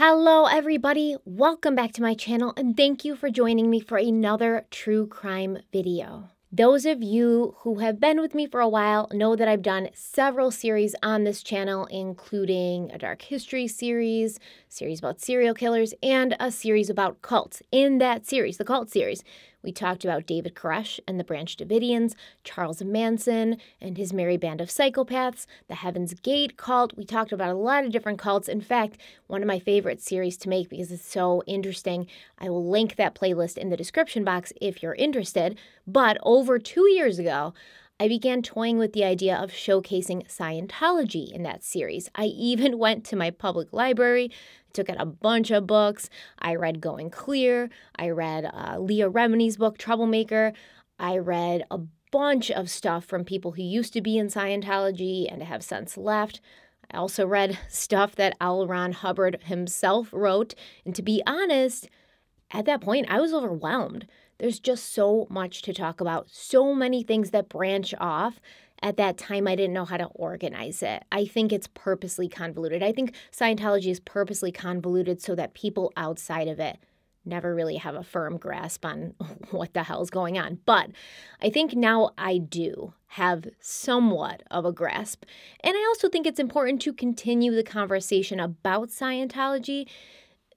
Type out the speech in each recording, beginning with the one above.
Hello everybody, welcome back to my channel and thank you for joining me for another true crime video. Those of you who have been with me for a while know that I've done several series on this channel, including a dark history series about serial killers, and a series about cults. In that series, the cult series, we talked about David Koresh and the Branch Davidians, Charles Manson and his merry band of psychopaths, the Heaven's Gate cult. We talked about a lot of different cults. In fact, one of my favorite series to make because it's so interesting. I will link that playlist in the description box if you're interested. But over 2 years ago, I began toying with the idea of showcasing Scientology in that series. I even went to my public library, took out a bunch of books. I read Going Clear. I read Leah Remini's book, Troublemaker. I read a bunch of stuff from people who used to be in Scientology and have since left. I also read stuff that L. Ron Hubbard himself wrote. And to be honest, at that point, I was overwhelmed. There's just so much to talk about, so many things that branch off. At that time, I didn't know how to organize it. I think it's purposely convoluted. I think Scientology is purposely convoluted so that people outside of it never really have a firm grasp on what the hell's going on. But I think now I do have somewhat of a grasp. And I also think it's important to continue the conversation about Scientology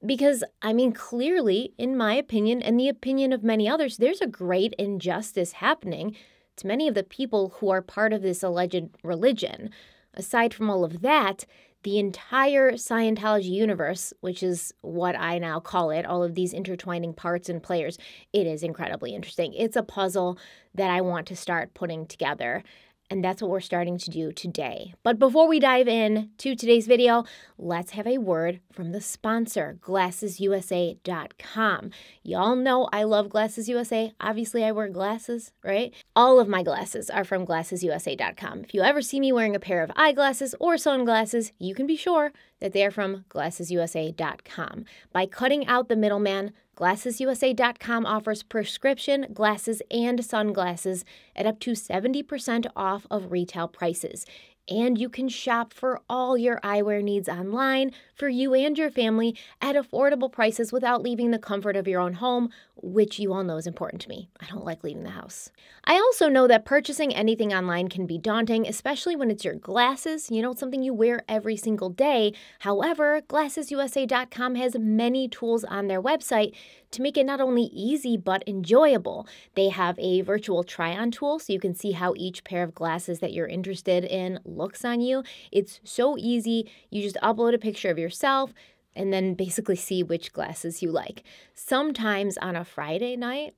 because, I mean, clearly, in my opinion and the opinion of many others, there's a great injustice happening to many of the people who are part of this alleged religion. Aside from all of that, the entire Scientology universe, which is what I now call it, all of these intertwining parts and players, it is incredibly interesting. It's a puzzle that I want to start putting together. And that's what we're starting to do today. But before we dive in to today's video, let's have a word from the sponsor, GlassesUSA.com. Y'all know I love Glasses USA. Obviously, I wear glasses, right? All of my glasses are from GlassesUSA.com. If you ever see me wearing a pair of eyeglasses or sunglasses, you can be sure that they are from GlassesUSA.com. By cutting out the middleman, GlassesUSA.com offers prescription glasses and sunglasses at up to 70% off of retail prices. And you can shop for all your eyewear needs online for you and your family at affordable prices without leaving the comfort of your own home, which you all know is important to me. I don't like leaving the house. I also know that purchasing anything online can be daunting, especially when it's your glasses, something you wear every single day. However, GlassesUSA.com has many tools on their website to make it not only easy but enjoyable. They have a virtual try-on tool so you can see how each pair of glasses that you're interested in looks on you. It's so easy. You just upload a picture of yourself and then basically see which glasses you like. Sometimes on a Friday night,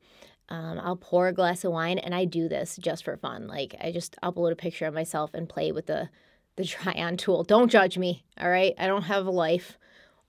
I'll pour a glass of wine, and I do this just for fun. Like, I just upload a picture of myself and play with the try-on tool. Don't judge me, all right? I don't have a life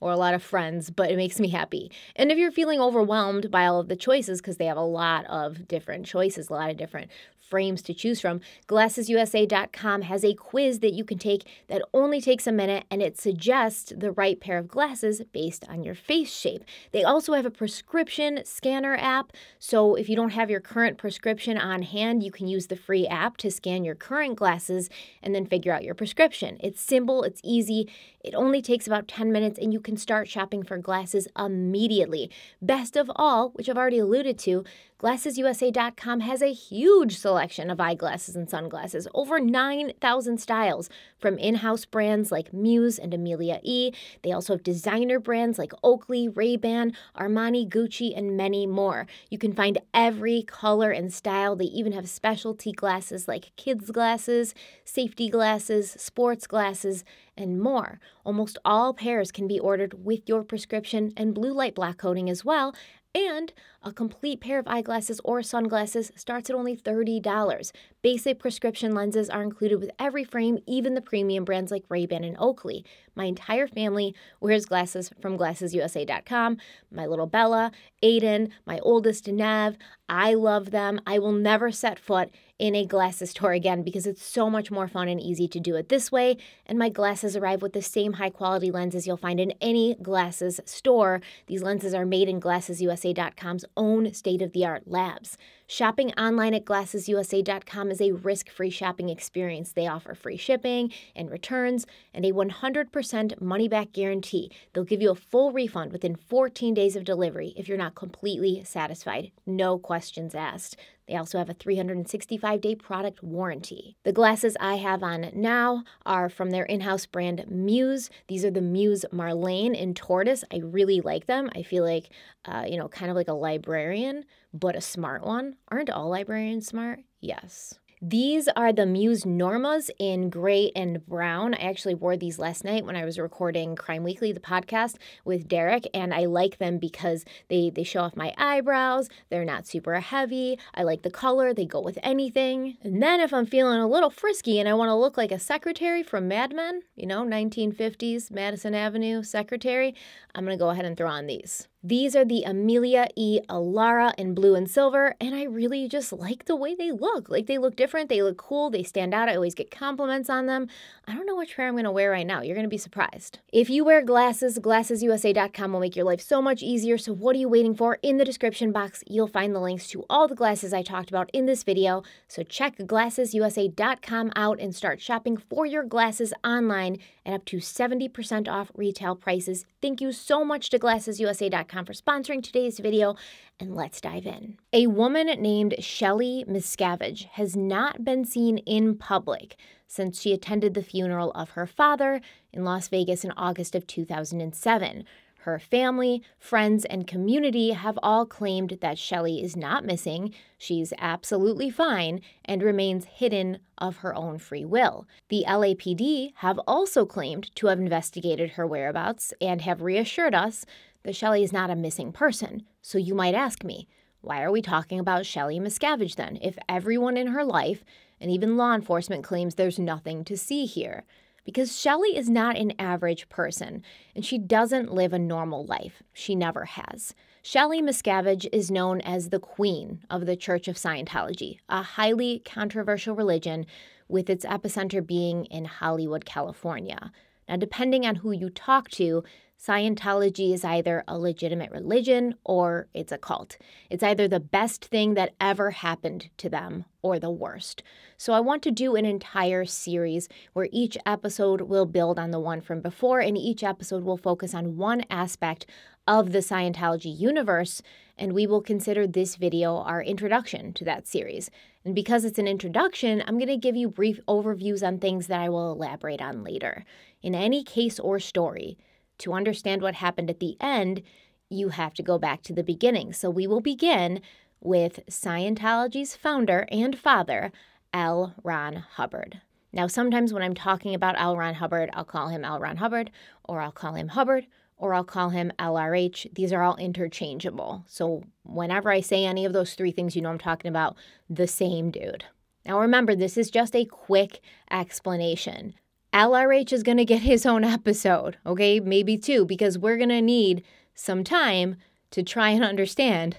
or a lot of friends, but it makes me happy. And if you're feeling overwhelmed by all of the choices, because they have a lot of different choices, a lot of different frames to choose from, GlassesUSA.com has a quiz that you can take that only takes a minute, and it suggests the right pair of glasses based on your face shape. They also have a prescription scanner app, so if you don't have your current prescription on hand, you can use the free app to scan your current glasses and then figure out your prescription. It's simple, it's easy, it only takes about 10 minutes, and you can start shopping for glasses immediately. Best of all, which I've already alluded to, GlassesUSA.com has a huge selection of eyeglasses and sunglasses, over 9,000 styles from in-house brands like Muse and Amelia E. They also have designer brands like Oakley, Ray-Ban, Armani, Gucci, and many more. You can find every color and style. They even have specialty glasses like kids glasses, safety glasses, sports glasses, and more. Almost all pairs can be ordered with your prescription and blue light block coating as well. And a complete pair of eyeglasses or sunglasses starts at only $30. Basic prescription lenses are included with every frame, even the premium brands like Ray-Ban and Oakley. My entire family wears glasses from GlassesUSA.com. My little Bella, Aiden, my oldest Nev, I love them. I will never set foot in a glasses store again because it's so much more fun and easy to do it this way. And my glasses arrive with the same high quality lenses you'll find in any glasses store. These lenses are made in GlassesUSA.com's own state-of-the-art labs. Shopping online at GlassesUSA.com is a risk-free shopping experience. They offer free shipping and returns and a 100% money-back guarantee. They'll give you a full refund within 14 days of delivery if you're not completely satisfied. No questions asked. They also have a 365-day product warranty. The glasses I have on now are from their in-house brand Muse. These are the Muse Marlene in Tortoise. I really like them. I feel like, kind of like a librarian, but a smart one. Aren't all librarians smart? Yes. These are the Muse Normas in gray and brown. I actually wore these last night when I was recording Crime Weekly, the podcast, with Derek, and I like them because they show off my eyebrows. They're not super heavy. I like the color. They go with anything. And then if I'm feeling a little frisky and I want to look like a secretary from Mad Men, 1950s Madison Avenue secretary, I'm going to go ahead and throw on these. These are the Amelia E. Alara in blue and silver, and I really just like the way they look. Like, they look different, they look cool, they stand out. I always get compliments on them. I don't know which pair I'm going to wear right now. You're going to be surprised. If you wear glasses, GlassesUSA.com will make your life so much easier, so what are you waiting for? In the description box, you'll find the links to all the glasses I talked about in this video, so check GlassesUSA.com out and start shopping for your glasses online at up to 70% off retail prices. Thank you so much to GlassesUSA.com for sponsoring today's video, and let's dive in. A woman named Shelly Miscavige has not been seen in public since she attended the funeral of her father in Las Vegas in August of 2007. Her family, friends, and community have all claimed that Shelly is not missing, she's absolutely fine, and remains hidden of her own free will. The LAPD have also claimed to have investigated her whereabouts and have reassured us that Shelly is not a missing person. So you might ask me, why are we talking about Shelly Miscavige then, if everyone in her life, and even law enforcement, claims there's nothing to see here? Because Shelly is not an average person, and she doesn't live a normal life. She never has. Shelly Miscavige is known as the Queen of the Church of Scientology, a highly controversial religion with its epicenter being in Hollywood, California. Now, depending on who you talk to, Scientology is either a legitimate religion or it's a cult. It's either the best thing that ever happened to them or the worst. So I want to do an entire series where each episode will build on the one from before, and each episode will focus on one aspect of the Scientology universe, and we will consider this video our introduction to that series. And because it's an introduction, I'm going to give you brief overviews on things that I will elaborate on later. In any case or story, to understand what happened at the end, you have to go back to the beginning. So we will begin with Scientology's founder and father, L. Ron Hubbard. Now, sometimes when I'm talking about L. Ron Hubbard, I'll call him L. Ron Hubbard, or I'll call him Hubbard, or I'll call him LRH. These are all interchangeable. So whenever I say any of those three things, you know I'm talking about the same dude. Now remember, this is just a quick explanation. LRH is going to get his own episode, okay? Maybe two, because we're going to need some time to try and understand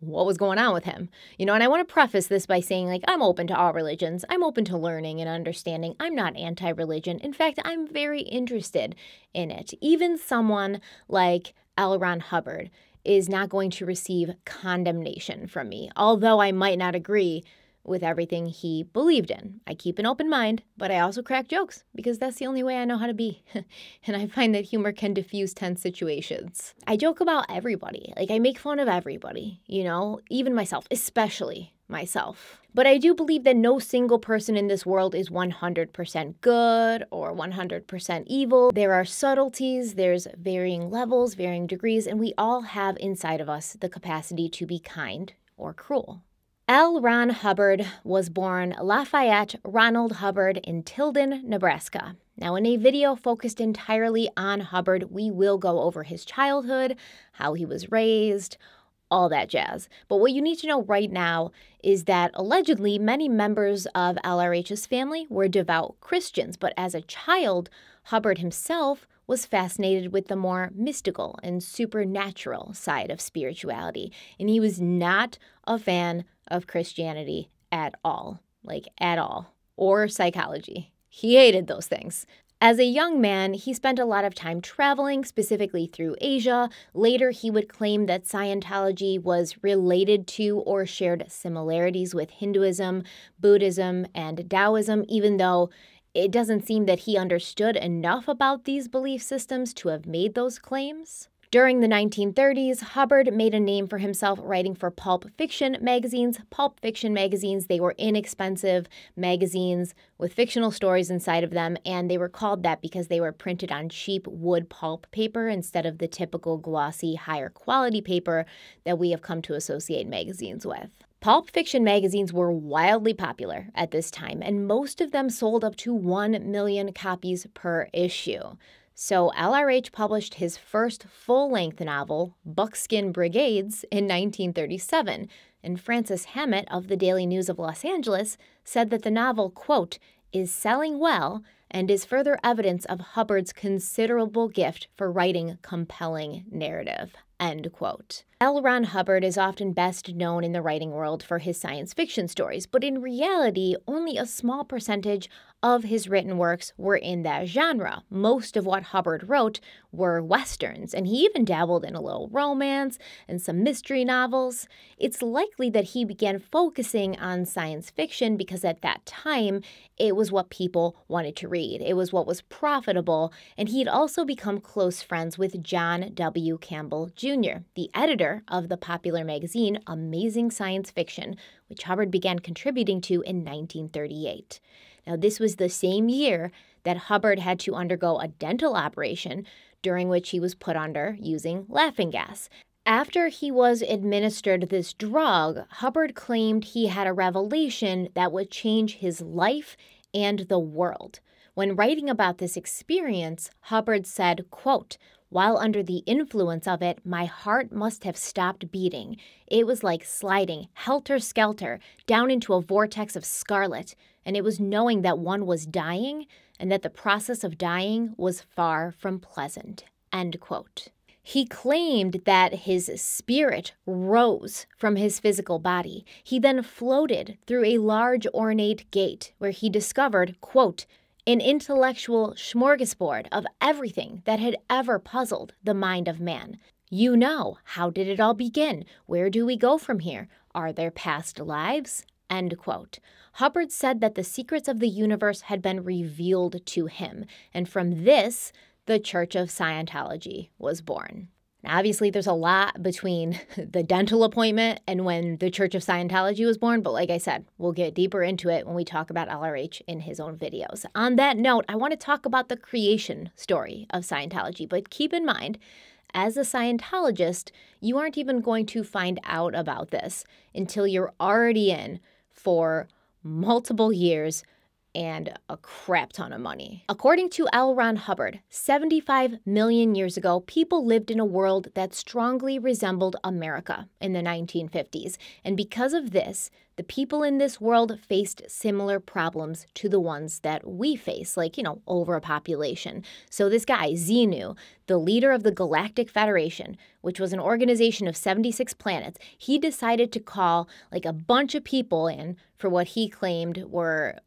what was going on with him. And I want to preface this by saying, I'm open to all religions. I'm open to learning and understanding. I'm not anti-religion. In fact, I'm very interested in it. Even someone like L. Ron Hubbard is not going to receive condemnation from me, although I might not agree with everything he believed in. I keep an open mind, but I also crack jokes because that's the only way I know how to be. And I find that humor can diffuse tense situations. I joke about everybody. I make fun of everybody, even myself, especially myself. But I do believe that no single person in this world is 100% good or 100% evil. There are subtleties, there's varying levels, varying degrees, and we all have inside of us the capacity to be kind or cruel. L. Ron Hubbard was born Lafayette Ronald Hubbard in Tilden, Nebraska. Now, in a video focused entirely on Hubbard, we will go over his childhood, how he was raised, all that jazz. But what you need to know right now is that allegedly many members of LRH's family were devout Christians, but as a child, Hubbard himself was fascinated with the more mystical and supernatural side of spirituality, and he was not a fan of Christianity at all, at all, or psychology. He hated those things. As a young man, he spent a lot of time traveling, specifically through Asia. Later, he would claim that Scientology was related to or shared similarities with Hinduism, Buddhism, and Taoism, even though it doesn't seem that he understood enough about these belief systems to have made those claims. During the 1930s, Hubbard made a name for himself writing for pulp fiction magazines. Pulp fiction magazines, they were inexpensive magazines with fictional stories inside of them, and they were called that because they were printed on cheap wood pulp paper instead of the typical glossy, higher quality paper that we have come to associate magazines with. Pulp fiction magazines were wildly popular at this time, and most of them sold up to 1 million copies per issue. So LRH published his first full-length novel, Buckskin Brigades, in 1937, and Francis Hammett of the Daily News of Los Angeles said that the novel, quote, is selling well and is further evidence of Hubbard's considerable gift for writing compelling narrative, end quote. L. Ron Hubbard is often best known in the writing world for his science fiction stories, but in reality, only a small percentage of his written works were in that genre. Most of what Hubbard wrote were westerns, and he even dabbled in a little romance and some mystery novels. It's likely that he began focusing on science fiction because at that time, it was what people wanted to read. It was what was profitable, and he had also become close friends with John W. Campbell Jr., the editor of the popular magazine Amazing Science Fiction, which Hubbard began contributing to in 1938. Now, this was the same year that Hubbard had to undergo a dental operation during which he was put under using laughing gas. After he was administered this drug, Hubbard claimed he had a revelation that would change his life and the world. When writing about this experience, Hubbard said, quote, while under the influence of it, my heart must have stopped beating. It was like sliding helter-skelter down into a vortex of scarlet, and it was knowing that one was dying and that the process of dying was far from pleasant, end quote. He claimed that his spirit rose from his physical body. He then floated through a large ornate gate where he discovered, quote, an intellectual smorgasbord of everything that had ever puzzled the mind of man. You know, how did it all begin? Where do we go from here? Are there past lives? End quote. Hubbard said that the secrets of the universe had been revealed to him, and from this, the Church of Scientology was born. Now, obviously, there's a lot between the dental appointment and when the Church of Scientology was born, but like I said, we'll get deeper into it when we talk about LRH in his own videos. On that note, I want to talk about the creation story of Scientology, but keep in mind, as a Scientologist, you aren't even going to find out about this until you're already in for multiple years and a crap ton of money. According to L. Ron Hubbard, 75 million years ago, people lived in a world that strongly resembled America in the 1950s. And because of this, the people in this world faced similar problems to the ones that we face, like, overpopulation. So this guy, Xenu, the leader of the Galactic Federation, which was an organization of 76 planets, he decided to call a bunch of people in for what he claimed were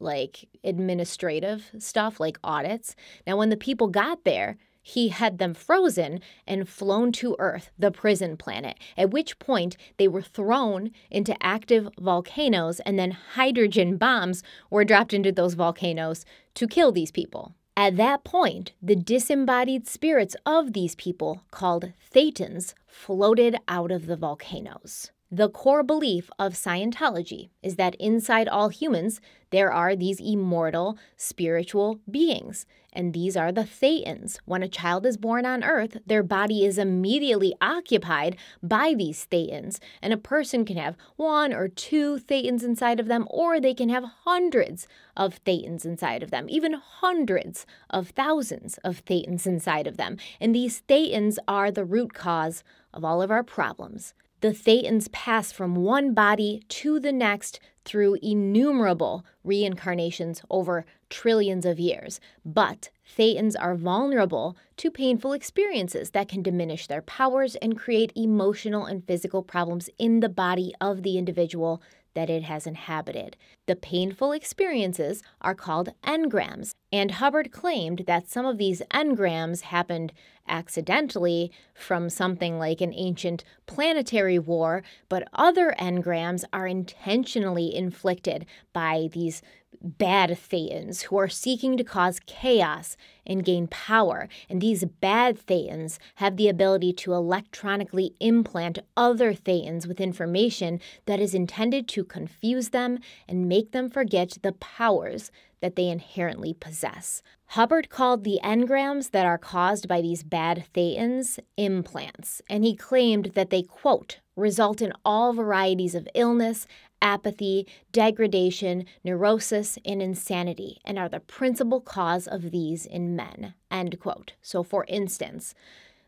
administrative stuff, like audits. Now, when the people got there, he had them frozen and flown to Earth, the prison planet, at which point they were thrown into active volcanoes and then hydrogen bombs were dropped into those volcanoes to kill these people. At that point, the disembodied spirits of these people, called Thetans, floated out of the volcanoes. The core belief of Scientology is that inside all humans, there are these immortal spiritual beings, and these are the Thetans. When a child is born on Earth, their body is immediately occupied by these Thetans, and a person can have 1 or 2 Thetans inside of them, or they can have hundreds of Thetans inside of them, even hundreds of thousands of Thetans inside of them. And these Thetans are the root cause of all of our problems. The Thetans pass from one body to the next through innumerable reincarnations over trillions of years. But Thetans are vulnerable to painful experiences that can diminish their powers and create emotional and physical problems in the body of the individual that it has inhabited. The painful experiences are called engrams, and Hubbard claimed that some of these engrams happened accidentally from something like an ancient planetary war, but other engrams are intentionally inflicted by these bad Thetans who are seeking to cause chaos and gain power. And these bad Thetans have the ability to electronically implant other Thetans with information that is intended to confuse them and make them forget the powers that they inherently possess. Hubbard called the engrams that are caused by these bad Thetans implants, and he claimed that they, quote, result in all varieties of illness, apathy, degradation, neurosis, and insanity, and are the principal cause of these in men, end quote. So, for instance,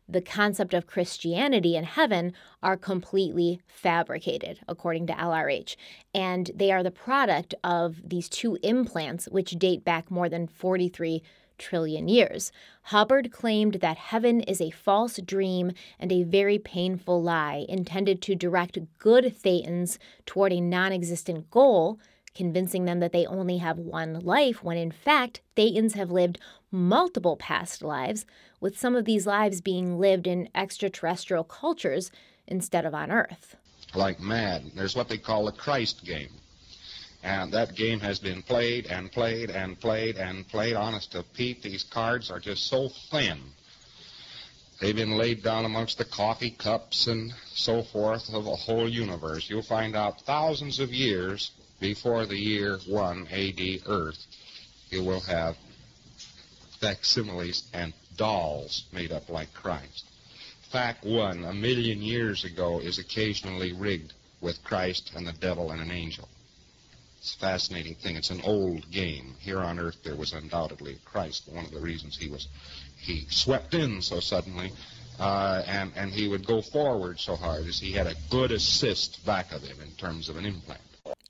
the concept of Christianity and heaven are completely fabricated, according to LRH, and they are the product of these two implants, which date back more than 43 trillion years. Hubbard claimed that heaven is a false dream and a very painful lie intended to direct good Thetans toward a non-existent goal, convincing them that they only have one life, when in fact, Thetans have lived multiple past lives, with some of these lives being lived in extraterrestrial cultures instead of on Earth. Like mad. There's what they call the Christ game. And that game has been played and played and played and played. Honest to Pete, these cards are just so thin. They've been laid down amongst the coffee cups and so forth of the whole universe. You'll find out thousands of years before the year 1 AD Earth, you will have facsimiles and dolls made up like Christ. Fact 1, 1,000,000 years ago, is occasionally rigged with Christ and the devil and an angel. It's a fascinating thing. It's an old game. Here on Earth there was undoubtedly Christ. One of the reasons he swept in so suddenly and he would go forward so hard is he had a good assist back of him in terms of an implant.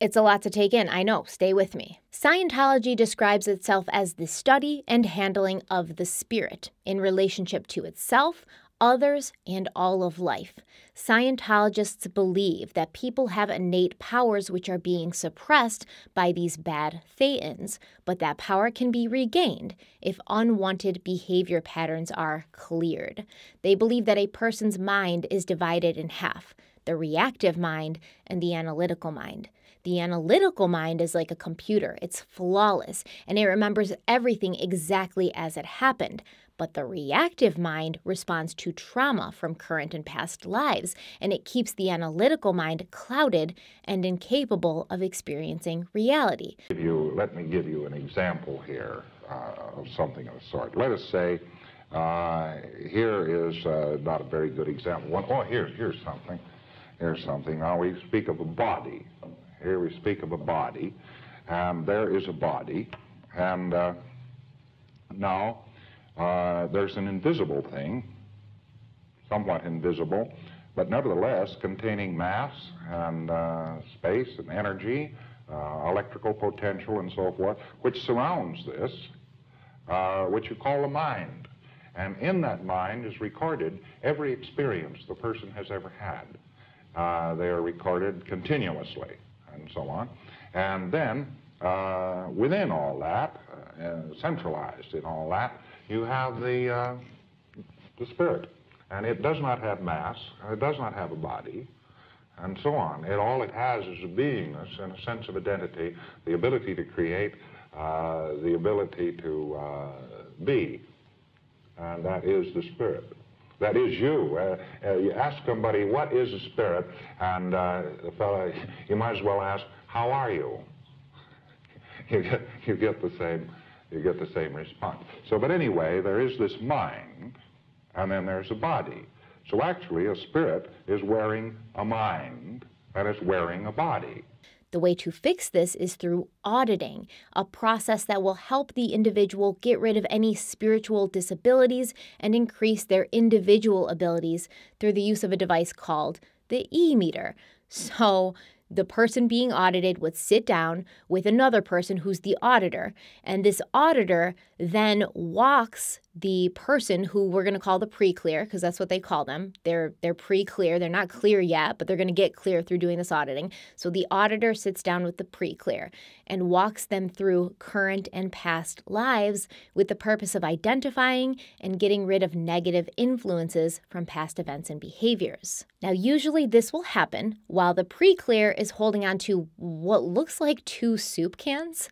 It's a lot to take in, I know. Stay with me. Scientology describes itself as the study and handling of the spirit in relationship to itself, others, and all of life. Scientologists believe that people have innate powers which are being suppressed by these bad Thetans, but that power can be regained if unwanted behavior patterns are cleared. They believe that a person's mind is divided in half, the reactive mind and the analytical mind. The analytical mind is like a computer. It's flawless, and it remembers everything exactly as it happened. But the reactive mind responds to trauma from current and past lives, and it keeps the analytical mind clouded and incapable of experiencing reality. Let me give you an example here of something of the sort. Let us say, here is not a very good example. Here's something. Here's something. Now we speak of a body. Here we speak of a body, and there is a body, and now there's an invisible thing, somewhat invisible, but nevertheless containing mass and space and energy, electrical potential and so forth, which surrounds this, which you call the mind. And in that mind is recorded every experience the person has ever had. They are recorded continuously, and so on. And then, within all that, centralized in all that, you have the spirit. And it does not have mass, it does not have a body, and so on. All it has is a beingness and a sense of identity, the ability to create, the ability to be. And that is the spirit. That is you. You ask somebody, what is a spirit? And the fellow, you might as well ask, how are you? You get the same response. So, but anyway, there is this mind, and then there's a body. So actually, a spirit is wearing a mind, and it's wearing a body. The way to fix this is through auditing, a process that will help the individual get rid of any spiritual disabilities and increase their individual abilities through the use of a device called the E-meter. So the person being audited would sit down with another person who's the auditor, and this auditor then walks the person who we're going to call the pre-clear, because that's what they call them. They're pre-clear. They're not clear yet, but they're going to get clear through doing this auditing. So the auditor sits down with the pre-clear and walks them through current and past lives with the purpose of identifying and getting rid of negative influences from past events and behaviors. Now, usually this will happen while the pre-clear is holding on to what looks like two soup cans.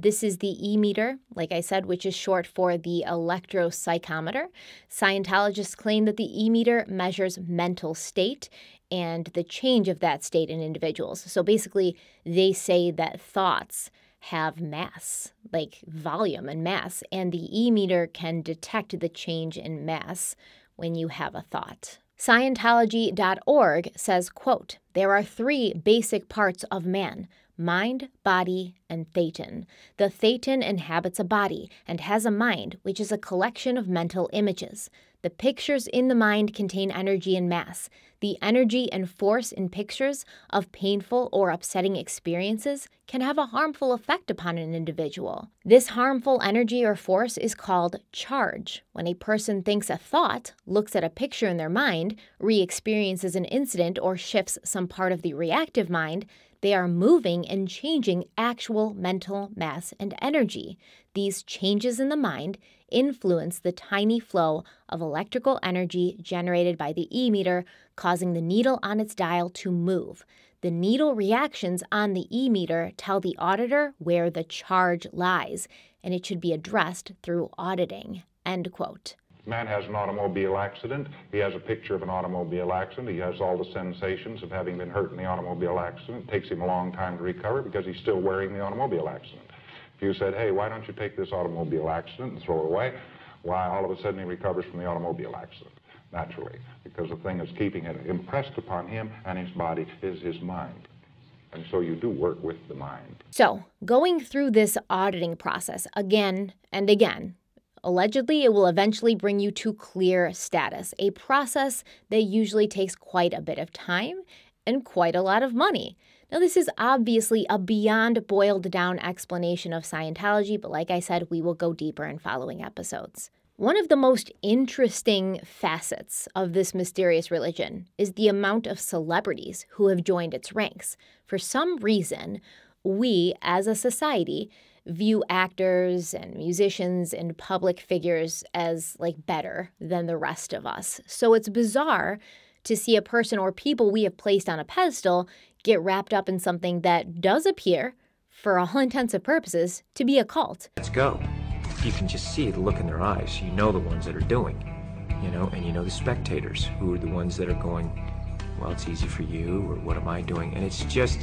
This is the E-meter, like I said, which is short for the electropsychometer. Scientologists claim that the E-meter measures mental state and the change of that state in individuals. So basically, they say that thoughts have mass, like volume and mass, and the E-meter can detect the change in mass when you have a thought. Scientology.org says, quote, "There are three basic parts of man: mind, body, and thetan. The thetan inhabits a body and has a mind, which is a collection of mental images. The pictures in the mind contain energy and mass. The energy and force in pictures of painful or upsetting experiences can have a harmful effect upon an individual. This harmful energy or force is called charge. When a person thinks a thought, looks at a picture in their mind, re-experiences an incident, or shifts some part of the reactive mind, they are moving and changing actual mental mass and energy. These changes in the mind influence the tiny flow of electrical energy generated by the E-meter, causing the needle on its dial to move. The needle reactions on the E-meter tell the auditor where the charge lies, and it should be addressed through auditing." End quote. Man has an automobile accident. He has a picture of an automobile accident. He has all the sensations of having been hurt in the automobile accident. It takes him a long time to recover because he's still wearing the automobile accident. If you said, hey, why don't you take this automobile accident and throw it away? Why, all of a sudden he recovers from the automobile accident, naturally, because the thing that's keeping it impressed upon him and his body is his mind. And so you do work with the mind. So, going through this auditing process again and again, allegedly, it will eventually bring you to clear status, a process that usually takes quite a bit of time and quite a lot of money. Now, this is obviously a beyond boiled down explanation of Scientology, but like I said, we will go deeper in following episodes. One of the most interesting facets of this mysterious religion is the amount of celebrities who have joined its ranks. For some reason, we, as a society, view actors and musicians and public figures as better than the rest of us. So it's bizarre to see a person or people we have placed on a pedestal get wrapped up in something that does appear, for all intents and purposes, to be a cult. Let's go. You can just see the look in their eyes. You know the ones that are doing, and you know the spectators who are the ones that are going, well, it's easy for you, or what am I doing? And it's just,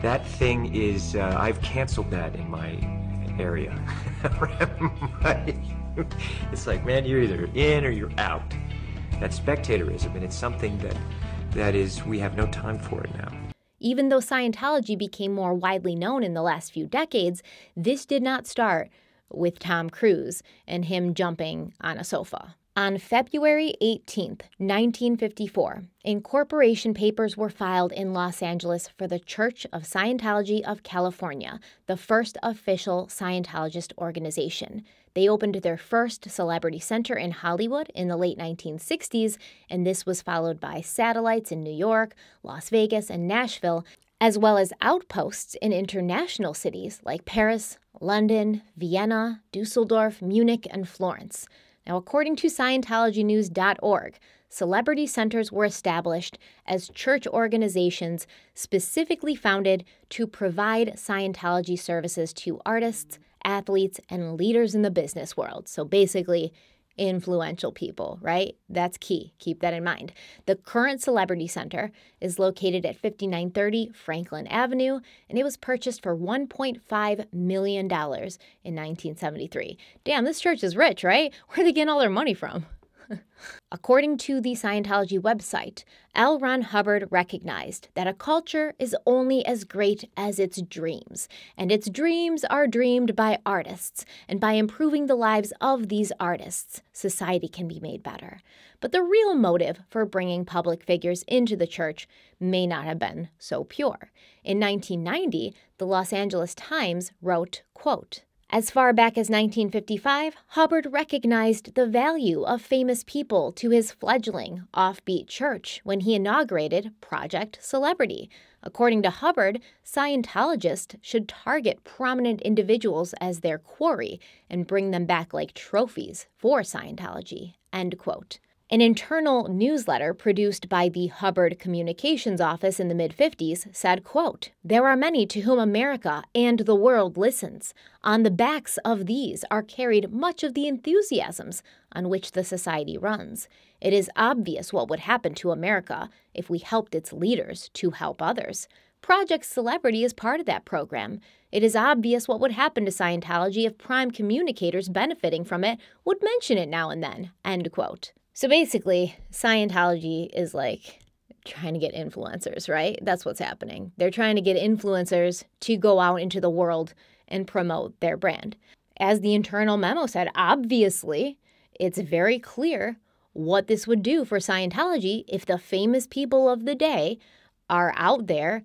that thing is, I've canceled that in my area. It's like, man, you're either in or you're out. That's spectatorism, and it's something that is, we have no time for it now. Even though Scientology became more widely known in the last few decades, this did not start with Tom Cruise and him jumping on a sofa. On February 18th, 1954, incorporation papers were filed in Los Angeles for the Church of Scientology of California, the first official Scientologist organization. They opened their first celebrity center in Hollywood in the late 1960s, and this was followed by satellites in New York, Las Vegas, and Nashville, as well as outposts in international cities like Paris, London, Vienna, Dusseldorf, Munich, and Florence. Now, according to Scientologynews.org, celebrity centers were established as church organizations specifically founded to provide Scientology services to artists, athletes, and leaders in the business world. So basically, influential people, right? That's key. Keep that in mind. The current Celebrity Center is located at 5930 Franklin Avenue, and it was purchased for $1.5 million in 1973. Damn, this church is rich, right? Where are they getting all their money from? According to the Scientology website, L. Ron Hubbard recognized that a culture is only as great as its dreams, and its dreams are dreamed by artists, and by improving the lives of these artists, society can be made better. But the real motive for bringing public figures into the church may not have been so pure. In 1990, the Los Angeles Times wrote, quote, "As far back as 1955, Hubbard recognized the value of famous people to his fledgling, offbeat church when he inaugurated Project Celebrity. According to Hubbard, Scientologists should target prominent individuals as their quarry and bring them back like trophies for Scientology." End quote. An internal newsletter produced by the Hubbard Communications Office in the mid-50s said, quote, "There are many to whom America and the world listens. On the backs of these are carried much of the enthusiasms on which the society runs. It is obvious what would happen to America if we helped its leaders to help others. Project Celebrity is part of that program. It is obvious what would happen to Scientology if prime communicators benefiting from it would mention it now and then." End quote. So basically, Scientology is like trying to get influencers, right? That's what's happening. They're trying to get influencers to go out into the world and promote their brand. As the internal memo said, obviously, it's very clear what this would do for Scientology if the famous people of the day are out there,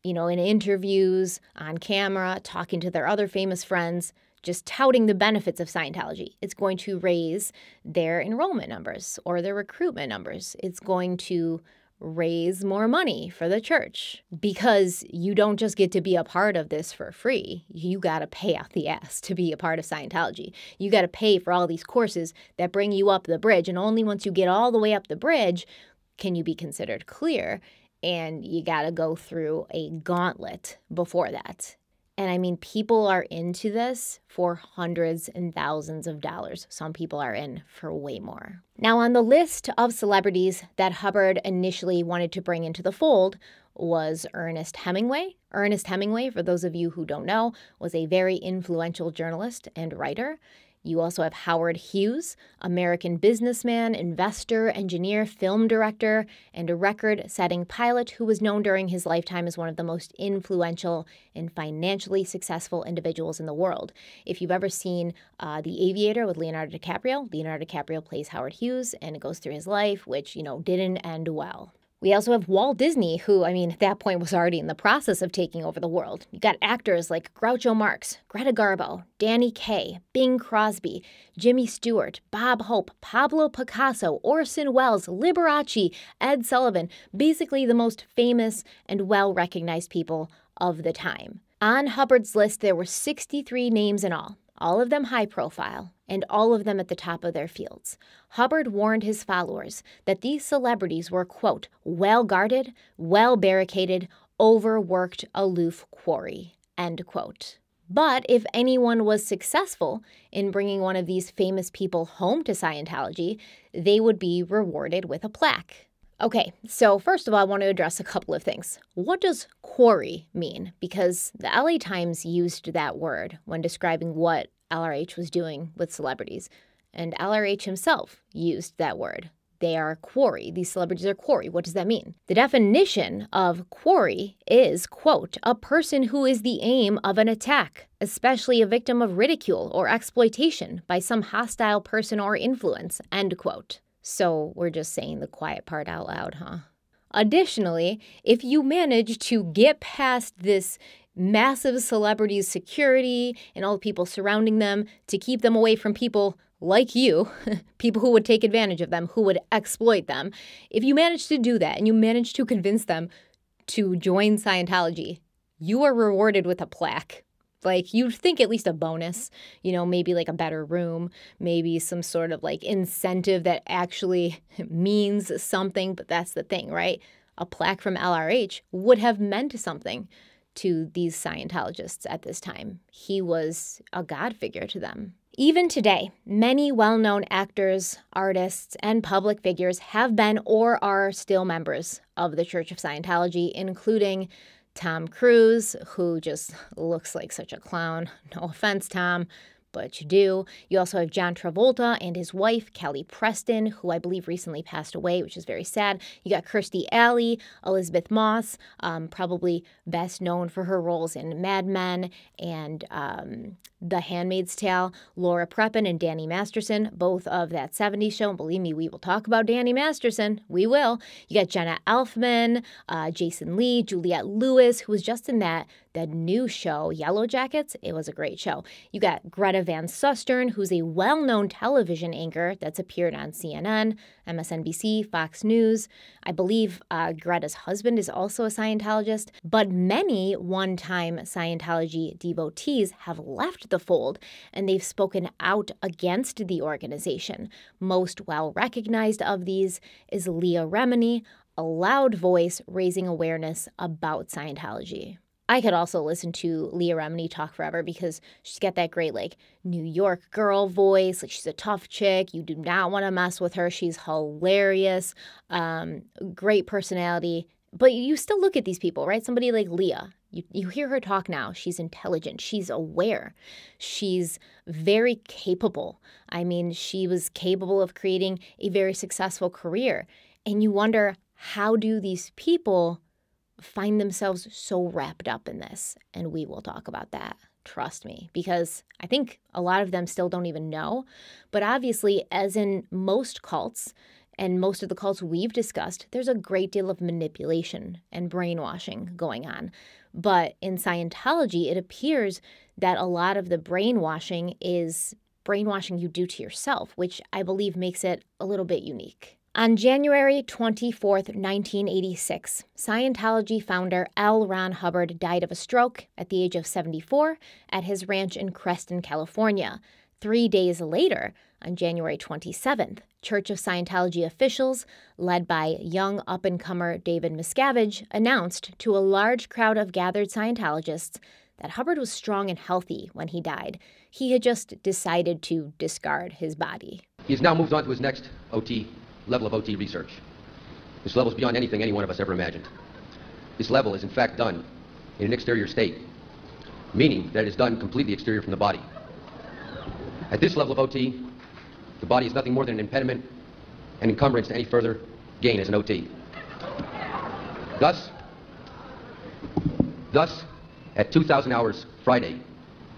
in interviews, on camera, talking to their other famous friends, just touting the benefits of Scientology. It's going to raise their enrollment numbers or their recruitment numbers. It's going to raise more money for the church because you don't just get to be a part of this for free. You got to pay out the ass to be a part of Scientology. You got to pay for all these courses that bring you up the bridge. And only once you get all the way up the bridge can you be considered clear. And you got to go through a gauntlet before that. And I mean, people are into this for hundreds and thousands of dollars. Some people are in for way more. Now, on the list of celebrities that Hubbard initially wanted to bring into the fold was Ernest Hemingway. Ernest Hemingway, for those of you who don't know, was a very influential journalist and writer. You also have Howard Hughes, American businessman, investor, engineer, film director, and a record-setting pilot who was known during his lifetime as one of the most influential and financially successful individuals in the world. If you've ever seen The Aviator with Leonardo DiCaprio plays Howard Hughes, and it goes through his life, which, didn't end well. We also have Walt Disney, who, at that point was already in the process of taking over the world. You got actors like Groucho Marx, Greta Garbo, Danny Kaye, Bing Crosby, Jimmy Stewart, Bob Hope, Pablo Picasso, Orson Welles, Liberace, Ed Sullivan, basically the most famous and well-recognized people of the time. On Hubbard's list, there were 63 names in all of them high profile, and all of them at the top of their fields. Hubbard warned his followers that these celebrities were, quote, well-guarded, well-barricaded, overworked, aloof quarry, end quote. But if anyone was successful in bringing one of these famous people home to Scientology, they would be rewarded with a plaque. Okay, so first of all, I want to address a couple of things. What does quarry mean? Because the LA Times used that word when describing what LRH was doing with celebrities. And LRH himself used that word. They are quarry. These celebrities are quarry. What does that mean? The definition of quarry is, quote, a person who is the aim of an attack, especially a victim of ridicule or exploitation by some hostile person or influence, end quote. So we're just saying the quiet part out loud, huh? Additionally, if you manage to get past this massive celebrity's security and all the people surrounding them to keep them away from people like you, people who would take advantage of them, who would exploit them, if you manage to do that and you manage to convince them to join Scientology, you are rewarded with a plaque. Like, you'd think at least a bonus, maybe like a better room, maybe some sort of like incentive that actually means something. But that's the thing, right? A plaque from LRH would have meant something to these Scientologists at this time. He was a god figure to them. Even today, many well-known actors, artists, and public figures have been or are still members of the Church of Scientology, including Tom Cruise, who just looks like such a clown. No offense, Tom, but you do. You also have John Travolta and his wife, Kelly Preston, who I believe recently passed away, which is very sad. You got Kirstie Alley, Elizabeth Moss, probably best known for her roles in Mad Men and The Handmaid's Tale, Laura Prepon and Danny Masterson, both of that 70s show. And believe me, we will talk about Danny Masterson. We will. You got Jenna Elfman, Jason Lee, Juliette Lewis, who was just in that new show, Yellow Jackets. It was a great show. You got Greta Van Susteren, who's a well-known television anchor that's appeared on CNN, MSNBC, Fox News. I believe Greta's husband is also a Scientologist. But many one-time Scientology devotees have left the fold, and they've spoken out against the organization. Most well-recognized of these is Leah Remini, a loud voice raising awareness about Scientology. I could also listen to Leah Remini talk forever because she's got that great, New York girl voice. She's a tough chick. You do not want to mess with her. She's hilarious. Great personality. But you still look at these people, right? Somebody like Leah. You hear her talk now. She's intelligent. She's aware. She's very capable. I mean, she was capable of creating a very successful career. And you wonder, how do these people find themselves so wrapped up in this? And we will talk about that. Trust me, because I think a lot of them still don't even know. But obviously, as in most cults and most of the cults we've discussed, there's a great deal of manipulation and brainwashing going on. But in Scientology, it appears that a lot of the brainwashing is brainwashing you do to yourself, which I believe makes it a little bit unique. On January 24th, 1986, Scientology founder L. Ron Hubbard died of a stroke at the age of 74 at his ranch in Creston, California. 3 days later, on January 27th, Church of Scientology officials, led by young up-and-comer David Miscavige, announced to a large crowd of gathered Scientologists that Hubbard was strong and healthy when he died. He had just decided to discard his body. He has now moved on to his next level of OT research. This level is beyond anything any one of us ever imagined. This level is in fact done in an exterior state, meaning that it is done completely exterior from the body. At this level of OT, the body is nothing more than an impediment and encumbrance to any further gain as an OT. Thus, at 2000 hours Friday,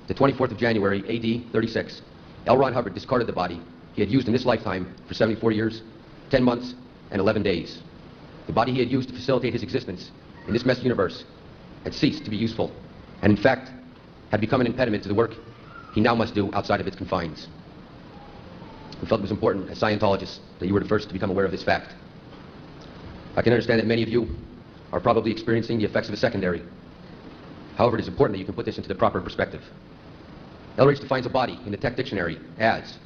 the 24th of January, AD 36, L. Ron Hubbard discarded the body he had used in this lifetime for 74 years, 10 months, and 11 days. The body he had used to facilitate his existence in this mess universe had ceased to be useful, and in fact, had become an impediment to the work he now must do outside of its confines. We felt it was important, as Scientologists, that you were the first to become aware of this fact. I can understand that many of you are probably experiencing the effects of a secondary. However, it is important that you can put this into the proper perspective. Elrich defines a body in the Tech Dictionary as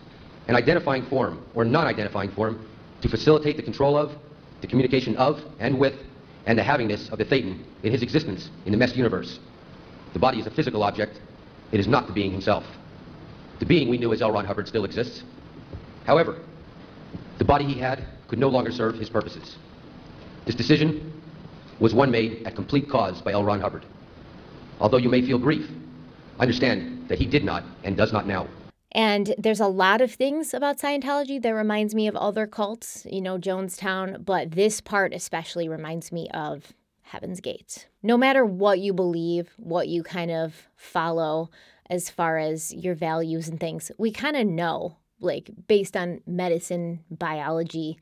an identifying form or non-identifying form to facilitate the control of, the communication of, and with, and the havingness of the Thetan in his existence in the mess universe. The body is a physical object. It is not the being himself. The being we knew as L. Ron Hubbard still exists. However, the body he had could no longer serve his purposes. This decision was one made at complete cause by L. Ron Hubbard. Although you may feel grief, understand that he did not and does not now. And there's a lot of things about Scientology that reminds me of other cults, Jonestown, but this part especially reminds me of Heaven's Gate. No matter what you believe, what you kind of follow as far as your values and things, we kind of know, based on medicine, biology,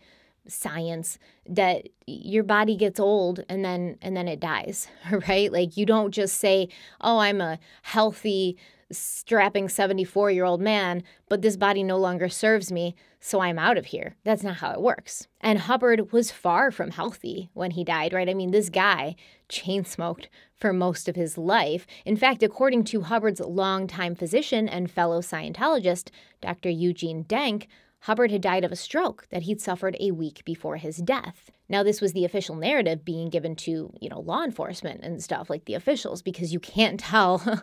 science, that your body gets old and then it dies, right? You don't just say, oh, I'm a healthy, strapping 74-year-old man, but this body no longer serves me, so I'm out of here. That's not how it works. And Hubbard was far from healthy when he died, right? I mean, this guy chain smoked for most of his life. In fact, according to Hubbard's longtime physician and fellow Scientologist, Dr. Eugene Denk, Hubbard had died of a stroke that he'd suffered a week before his death. Now, this was the official narrative being given to, law enforcement and stuff, like the officials, because you can't tell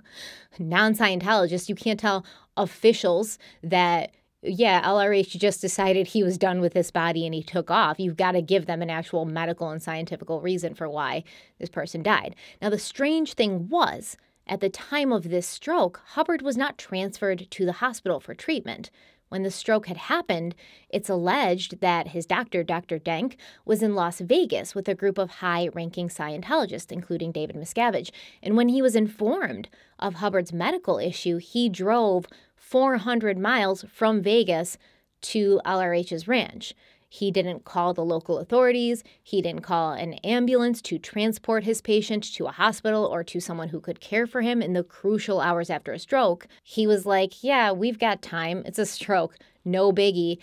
non-Scientologists, you can't tell officials that, LRH just decided he was done with this body and he took off. You've got to give them an actual medical and scientific reason for why this person died. Now, the strange thing was, At the time of this stroke, Hubbard was not transferred to the hospital for treatment. When the stroke had happened, it's alleged that his doctor, Dr. Denk, was in Las Vegas with a group of high-ranking Scientologists, including David Miscavige. And when he was informed of Hubbard's medical issue, he drove 400 miles from Vegas to LRH's ranch. He didn't call the local authorities. He didn't call an ambulance to transport his patient to a hospital or to someone who could care for him in the crucial hours after a stroke. He was like, yeah, we've got time. It's a stroke. No biggie.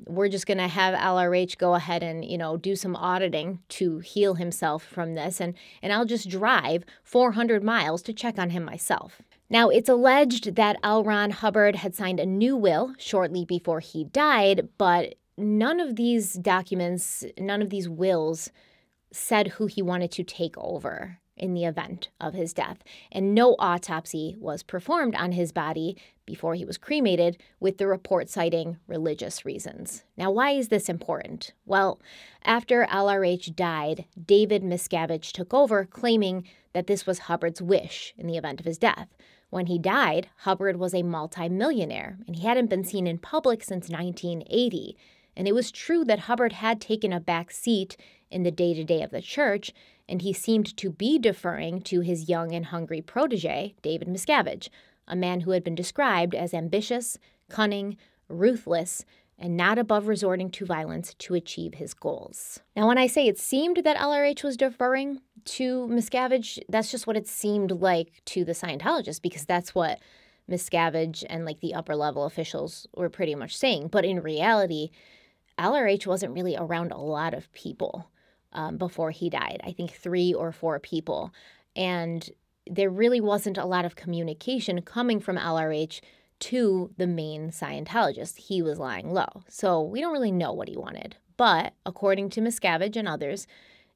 We're just going to have LRH go ahead and, do some auditing to heal himself from this. And I'll just drive 400 miles to check on him myself. Now, it's alleged that L. Ron Hubbard had signed a new will shortly before he died, but none of these documents, none of these wills said who he wanted to take over in the event of his death. And no autopsy was performed on his body before he was cremated, with the report citing religious reasons. Now, why is this important? Well, after LRH died, David Miscavige took over, claiming that this was Hubbard's wish in the event of his death. When he died, Hubbard was a multimillionaire, and he hadn't been seen in public since 1980. And it was true that Hubbard had taken a back seat in the day-to-day of the church, and he seemed to be deferring to his young and hungry protege, David Miscavige, a man who had been described as ambitious, cunning, ruthless, and not above resorting to violence to achieve his goals. Now, when I say it seemed that LRH was deferring to Miscavige, that's just what it seemed like to the Scientologists, because that's what Miscavige and the upper level officials were pretty much saying. But in reality, LRH wasn't really around a lot of people before he died. I think 3 or 4 people. And there really wasn't a lot of communication coming from LRH to the main Scientologist. He was lying low. So we don't really know what he wanted. But according to Miscavige and others,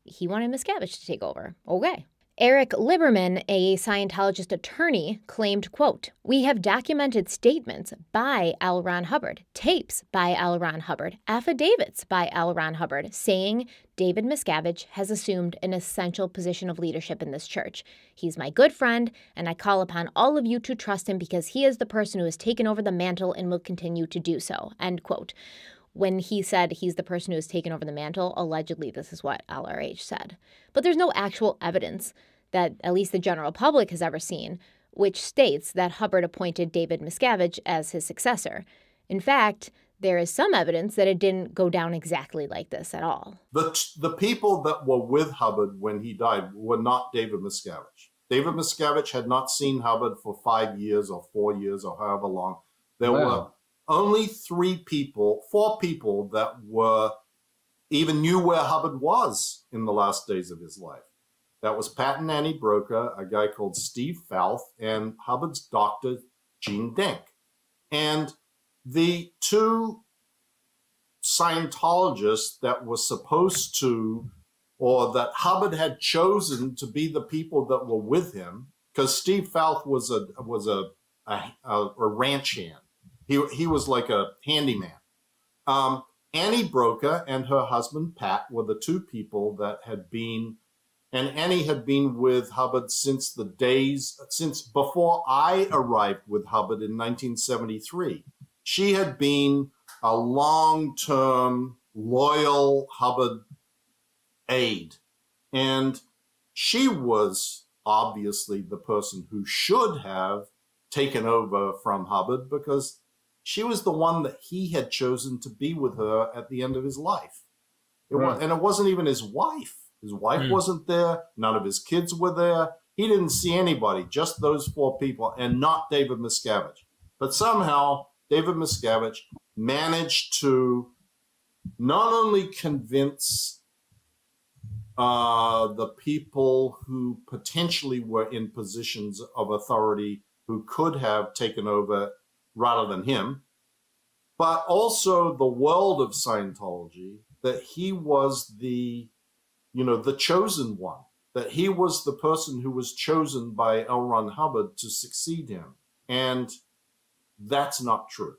he wanted Miscavige to take over. Okay. Eric Liberman, a Scientologist attorney, claimed, quote, "We have documented statements by L. Ron Hubbard, tapes by L. Ron Hubbard, affidavits by L. Ron Hubbard, saying David Miscavige has assumed an essential position of leadership in this church. He's my good friend, and I call upon all of you to trust him because he is the person who has taken over the mantle and will continue to do so," end quote. When he said he's the person who has taken over the mantle, allegedly this is what LRH said. But there's no actual evidence that at least the general public has ever seen, which states that Hubbard appointed David Miscavige as his successor. In fact, there is some evidence that it didn't go down exactly like this at all. The people that were with Hubbard when he died were not David Miscavige. David Miscavige had not seen Hubbard for 5 years or 4 years or however long. There were only 4 people that even knew where Hubbard was in the last days of his life. That was Pat and Annie Broca, a guy called Steve Falth, and Hubbard's doctor, Gene Denk. And the 2 Scientologists that were supposed to, or that Hubbard had chosen to be the people that were with him, because Steve Falth was a ranch hand. He was like a handyman. Annie Broca and her husband, Pat, were the 2 people that had been, and Annie had been with Hubbard since before I arrived with Hubbard in 1973. She had been a long-term, loyal Hubbard aide. And she was obviously the person who should have taken over from Hubbard, because she was the one that he had chosen to be with her at the end of his life. And it wasn't even his wife. His wife wasn't there. None of his kids were there. He didn't see anybody, just those 4 people, and not David Miscavige. But somehow, David Miscavige managed to not only convince the people who potentially were in positions of authority who could have taken over rather than him, but also the world of Scientology, that he was the chosen one, that he was the person who was chosen by L. Ron Hubbard to succeed him. And that's not true.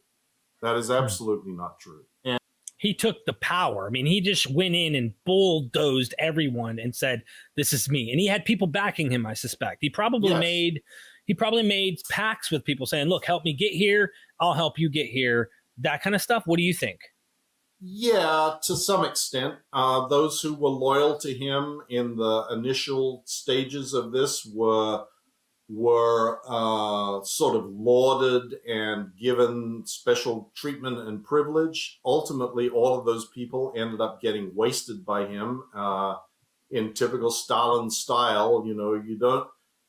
That is absolutely not true. And he took the power. I mean, he just went in and bulldozed everyone and said, "This is me." And he had people backing him, I suspect. He probably made pacts with people saying, "Look, help me get here. I'll help you get here." That kind of stuff. What do you think? Yeah, to some extent. Those who were loyal to him in the initial stages of this were sort of lauded and given special treatment and privilege. Ultimately, all of those people ended up getting wasted by him in typical Stalin style. You know,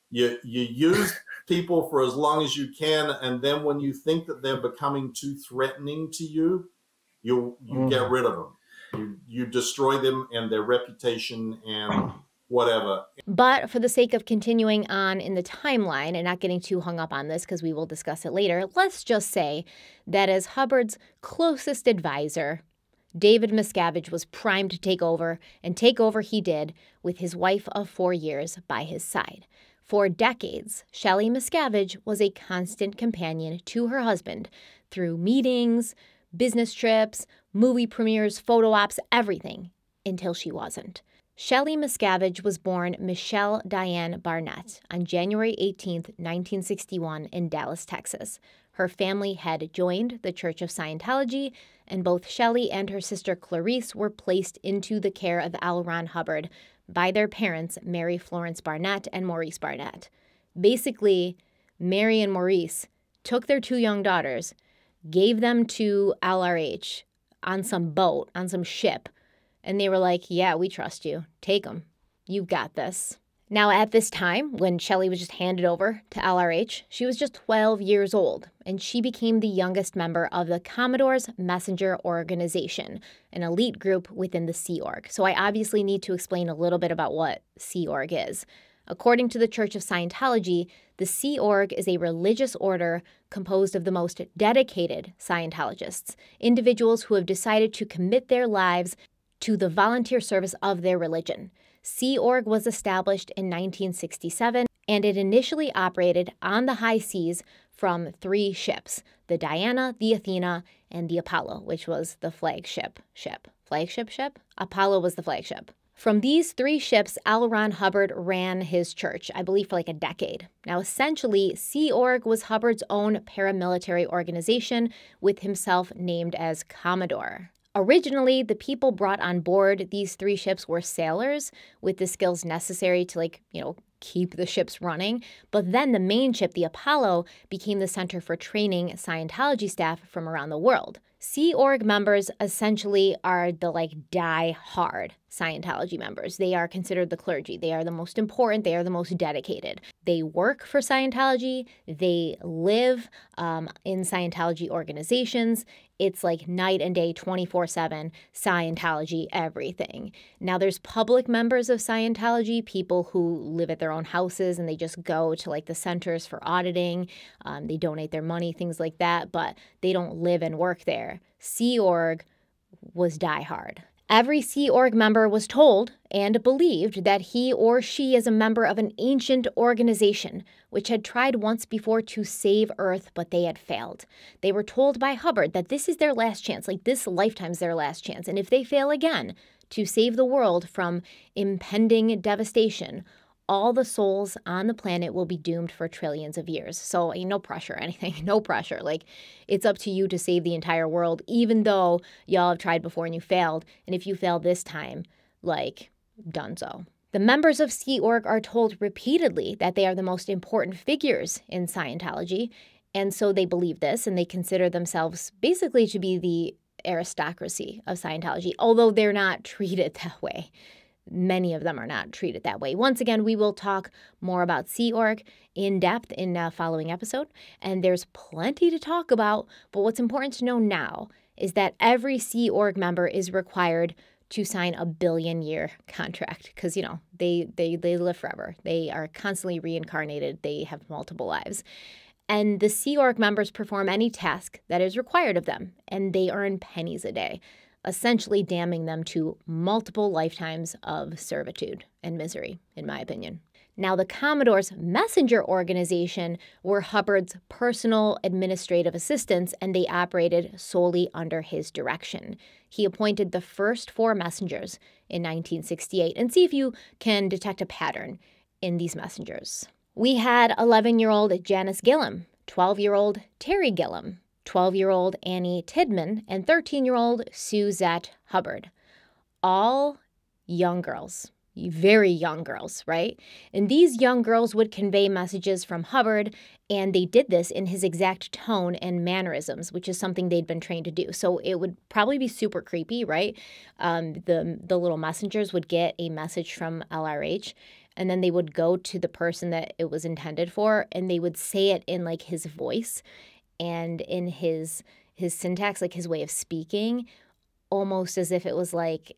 you use people for as long as you can, and then when you think that they're becoming too threatening to you, you get rid of them. You destroy them and their reputation and whatever. But for the sake of continuing on in the timeline and not getting too hung up on this, because we will discuss it later, let's just say that as Hubbard's closest advisor, David Miscavige was primed to take over, and take over he did with his wife of 4 years by his side. For decades, Shelly Miscavige was a constant companion to her husband through meetings, business trips, movie premieres, photo ops, everything, until she wasn't. Shelly Miscavige was born Michelle Diane Barnett on January 18, 1961 in Dallas, Texas. Her family had joined the Church of Scientology, and both Shelly and her sister Clarice were placed into the care of L. Ron Hubbard by their parents, Mary Florence Barnett and Maurice Barnett. Basically, Mary and Maurice took their 2 young daughters, gave them to LRH on some boat, on some ship, and they were like, "Yeah, we trust you. Take them. You've got this." Now, at this time, when Shelly was just handed over to LRH, she was just 12 years old, and she became the youngest member of the Commodore's Messenger Organization, an elite group within the Sea Org. So I obviously need to explain a little bit about what Sea Org is. According to the Church of Scientology, the Sea Org is a religious order composed of the most dedicated Scientologists, individuals who have decided to commit their lives to the volunteer service of their religion. Sea Org was established in 1967, and it initially operated on the high seas from 3 ships, the Diana, the Athena, and the Apollo, which was the flagship ship. Flagship ship? Apollo was the flagship. From these 3 ships, L. Ron Hubbard ran his church, I believe for like a decade. Now, essentially, Sea Org was Hubbard's own paramilitary organization with himself named as Commodore. Originally, the people brought on board these 3 ships were sailors with the skills necessary to, keep the ships running. But then the main ship, the Apollo, became the center for training Scientology staff from around the world. Sea Org members essentially are the die-hard Scientology members. They are considered the clergy. They are the most important. They are the most dedicated. They work for Scientology. They live in Scientology organizations. It's like night and day, 24/7, Scientology, everything. Now, there's public members of Scientology, people who live at their own houses and they just go to the centers for auditing. They donate their money, things like that, but they don't live and work there. Sea Org was diehard. Every Sea Org member was told and believed that he or she is a member of an ancient organization which had tried once before to save Earth, but they had failed. They were told by Hubbard that this is their last chance, this lifetime's their last chance, and if they fail again to save the world from impending devastation, all the souls on the planet will be doomed for trillions of years. So no pressure or anything, no pressure. It's up to you to save the entire world, even though y'all have tried before and you failed. And if you fail this time, donezo. The members of Sea Org are told repeatedly that they are the most important figures in Scientology. And so they believe this, and they consider themselves basically to be the aristocracy of Scientology, although they're not treated that way. Many of them are not treated that way. Once again, we will talk more about Sea Org in depth in a following episode, and there's plenty to talk about, but what's important to know now is that every Sea Org member is required to sign a billion-year contract because, they live forever. They are constantly reincarnated. They have multiple lives. And the Sea Org members perform any task that is required of them, and they earn pennies a day. essentially damning them to multiple lifetimes of servitude and misery, in my opinion. Now, the Commodore's messenger organization were Hubbard's personal administrative assistants, and they operated solely under his direction. He appointed the first 4 messengers in 1968, and see if you can detect a pattern in these messengers. We had 11-year-old Janice Gillum, 12-year-old Terry Gillum, 12-year-old Annie Tidman, and 13-year-old Suzette Hubbard. All young girls. Very young girls, right? And these young girls would convey messages from Hubbard, and they did this in his exact tone and mannerisms, which is something they'd been trained to do. So it would probably be super creepy, right? The little messengers would get a message from LRH, and then they would go to the person that it was intended for, and they would say it in like his voice and in his syntax, like his way of speaking, almost as if it was like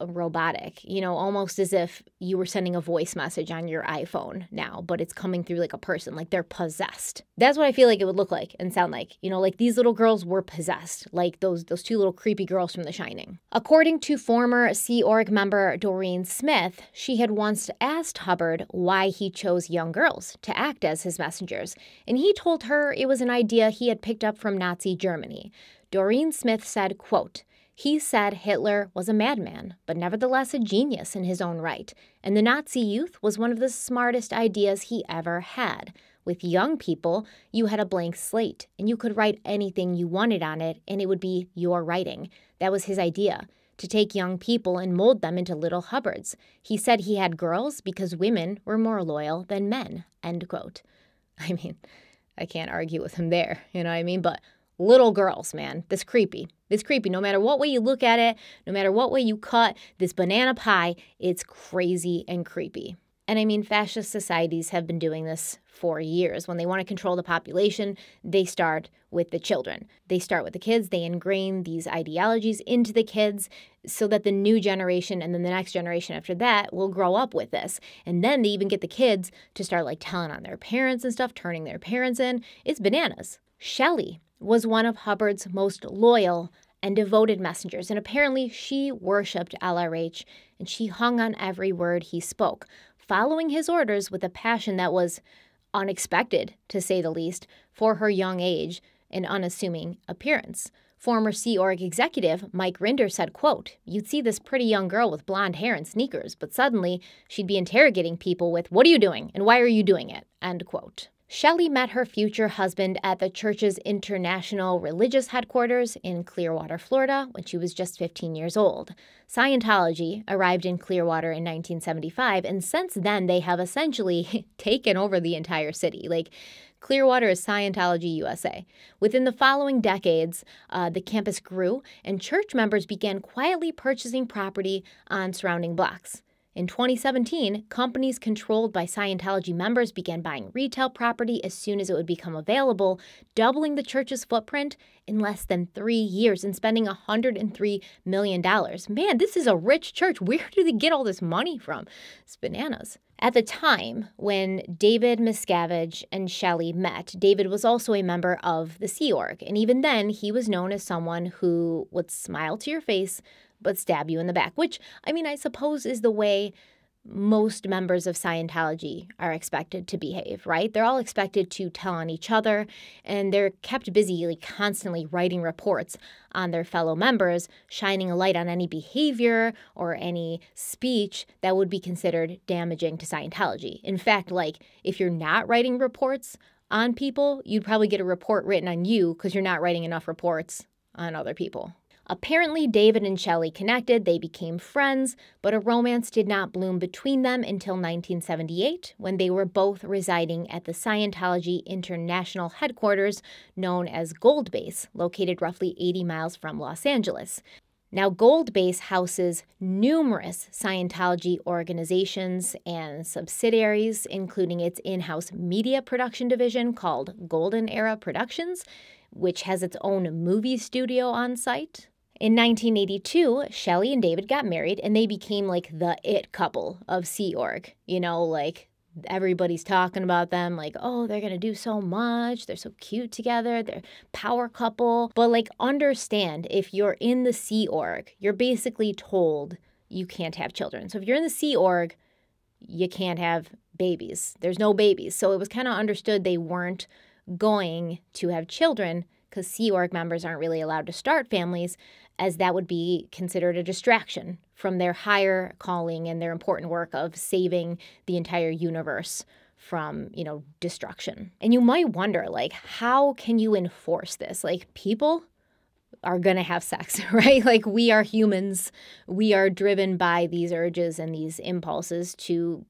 robotic, almost as if you were sending a voice message on your iPhone now, but it's coming through like a person, like they're possessed. That's what I feel like it would look like and sound like, like these little girls were possessed, like those 2 little creepy girls from The Shining. According to former Sea Org member Doreen Smith, she had once asked Hubbard why he chose young girls to act as his messengers, and he told her it was an idea he had picked up from Nazi Germany. Doreen Smith said, quote, "He said Hitler was a madman, but nevertheless a genius in his own right, and the Nazi youth was one of the smartest ideas he ever had. With young people, you had a blank slate, and you could write anything you wanted on it, and it would be your writing. That was his idea, to take young people and mold them into little Hubbards. He said he had girls because women were more loyal than men," end quote. I mean, I can't argue with him there, you know what I mean? But little girls, man, this creepy. It's creepy. No matter what way you look at it, no matter what way you cut this banana pie, it's crazy and creepy. And I mean, fascist societies have been doing this for years. When they want to control the population, they start with the children. They start with the kids. They ingrain these ideologies into the kids so that the new generation and then the next generation after that will grow up with this. And then they even get the kids to start like telling on their parents and stuff, turning their parents in. It's bananas. Shelly was one of Hubbard's most loyal and devoted messengers, and apparently she worshipped LRH, and she hung on every word he spoke, following his orders with a passion that was unexpected, to say the least, for her young age and unassuming appearance. Former Sea Org executive Mike Rinder said, quote, "You'd see this pretty young girl with blonde hair and sneakers, but suddenly she'd be interrogating people with, 'What are you doing, and why are you doing it?' End quote." Shelly met her future husband at the church's international religious headquarters in Clearwater, Florida, when she was just 15 years old. Scientology arrived in Clearwater in 1975, and since then they have essentially taken over the entire city. Like, Clearwater is Scientology USA. Within the following decades, the campus grew, and church members began quietly purchasing property on surrounding blocks. In 2017, companies controlled by Scientology members began buying retail property as soon as it would become available, doubling the church's footprint in less than 3 years and spending $103 million. Man, this is a rich church. Where do they get all this money from? It's bananas. At the time when David Miscavige and Shelly met, David was also a member of the Sea Org, and even then, he was known as someone who would smile to your face but stab you in the back, which, I mean, I suppose is the way most members of Scientology are expected to behave, right? They're all expected to tell on each other, and they're kept busy, like, constantly writing reports on their fellow members, shining a light on any behavior or any speech that would be considered damaging to Scientology. In fact, like, if you're not writing reports on people, you'd probably get a report written on you because you're not writing enough reports on other people. Apparently, David and Shelly connected, they became friends, but a romance did not bloom between them until 1978, when they were both residing at the Scientology International Headquarters, known as Gold Base, located roughly 80 miles from Los Angeles. Now, Gold Base houses numerous Scientology organizations and subsidiaries, including its in-house media production division called Golden Era Productions, which has its own movie studio on site. In 1982, Shelly and David got married, and they became like the it couple of Sea Org. You know, like Everybody's talking about them like, oh, they're going to do so much. They're so cute together. They're power couple. But like, understand, if you're in the Sea Org, you're basically told you can't have children. So if you're in the Sea Org, you can't have babies. There's no babies. So it was kind of understood they weren't going to have children because Sea Org members aren't really allowed to start families, as that would be considered a distraction from their higher calling and their important work of saving the entire universe from, destruction. And you might wonder, like, how can you enforce this? Like, people are going to have sex, right? Like, we are humans. We are driven by these urges and these impulses to,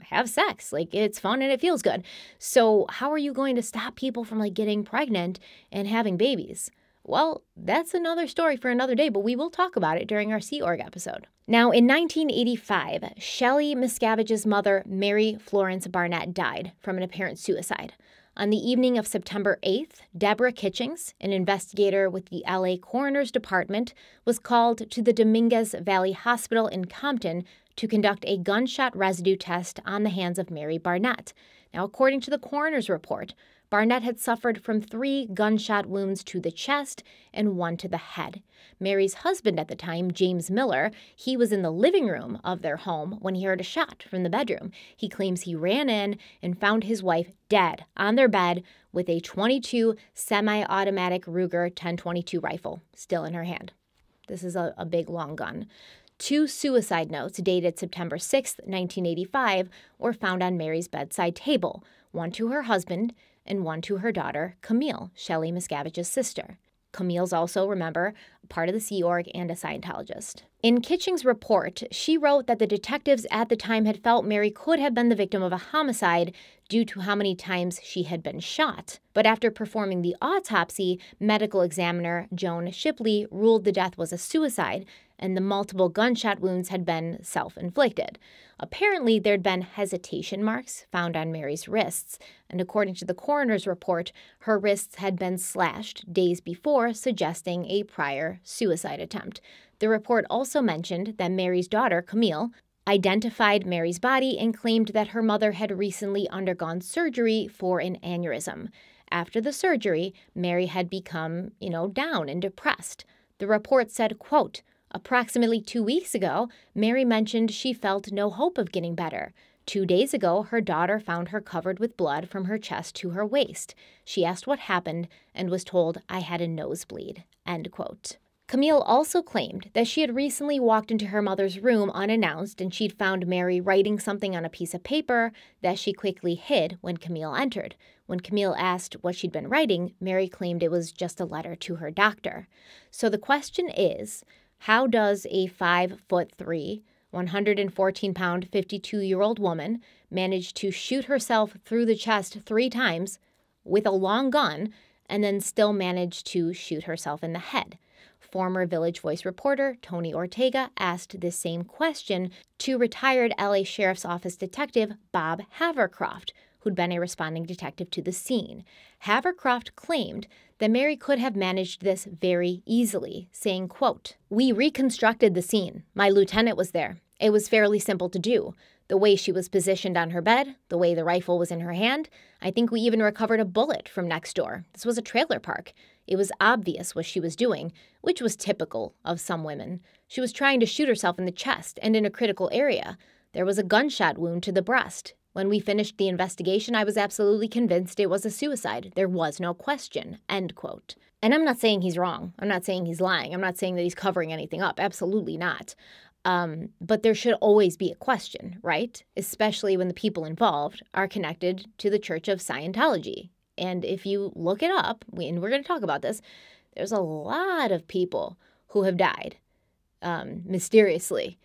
have sex. Like, it's fun and it feels good. So how are you going to stop people from like getting pregnant and having babies? Well, that's another story for another day, but we will talk about it during our Sea Org episode. Now, in 1985, Shelly Miscavige's mother, Mary Florence Barnett, died from an apparent suicide. On the evening of September 8th, Deborah Kitchings, an investigator with the LA Coroner's Department, was called to the Dominguez Valley Hospital in Compton to conduct a gunshot residue test on the hands of Mary Barnett. Now, according to the coroner's report, Barnett had suffered from 3 gunshot wounds to the chest and 1 to the head. Mary's husband at the time, James Miller, he was in the living room of their home when he heard a shot from the bedroom. He claims he ran in and found his wife dead on their bed with a .22 semi-automatic Ruger 1022 rifle still in her hand. This is a big, long gun. 2 suicide notes dated September 6, 1985, were found on Mary's bedside table, one to her husband and one to her daughter, Camille, Shelly Miscavige's sister. Camille's also, remember, part of the Sea Org and a Scientologist. In Kitchings' report, she wrote that the detectives at the time had felt Mary could have been the victim of a homicide due to how many times she had been shot. But after performing the autopsy, medical examiner Joan Shipley ruled the death was a suicide, and the multiple gunshot wounds had been self-inflicted. Apparently, there'd been hesitation marks found on Mary's wrists, and according to the coroner's report, her wrists had been slashed days before, suggesting a prior suicide attempt. The report also mentioned that Mary's daughter, Camille, identified Mary's body and claimed that her mother had recently undergone surgery for an aneurysm. After the surgery, Mary had become, down and depressed. The report said, quote, "Approximately 2 weeks ago, Mary mentioned she felt no hope of getting better. 2 days ago, her daughter found her covered with blood from her chest to her waist. She asked what happened and was told I had a nosebleed." End quote. Camille also claimed that she had recently walked into her mother's room unannounced and she'd found Mary writing something on a piece of paper that she quickly hid when Camille entered. When Camille asked what she'd been writing, Mary claimed it was just a letter to her doctor. So the question is, how does a 5'3", 114-pound, 52-year-old woman manage to shoot herself through the chest 3 times with a long gun and then still manage to shoot herself in the head? Former Village Voice reporter Tony Ortega asked this same question to retired LA Sheriff's Office detective Bob Havercroft, who'd been a responding detective to the scene. Havercroft claimed that Mary could have managed this very easily, saying, quote, "We reconstructed the scene. My lieutenant was there. It was fairly simple to do. The way she was positioned on her bed, the way the rifle was in her hand. I think we even recovered a bullet from next door. This was a trailer park. It was obvious what she was doing, which was typical of some women. She was trying to shoot herself in the chest and in a critical area. There was a gunshot wound to the breast. When we finished the investigation, I was absolutely convinced it was a suicide. There was no question." End quote. And I'm not saying he's wrong. I'm not saying he's lying. I'm not saying that he's covering anything up. Absolutely not. But there should always be a question, right? Especially when the people involved are connected to the Church of Scientology. And if you look it up, and we're going to talk about this, there's a lot of people who have died mysteriously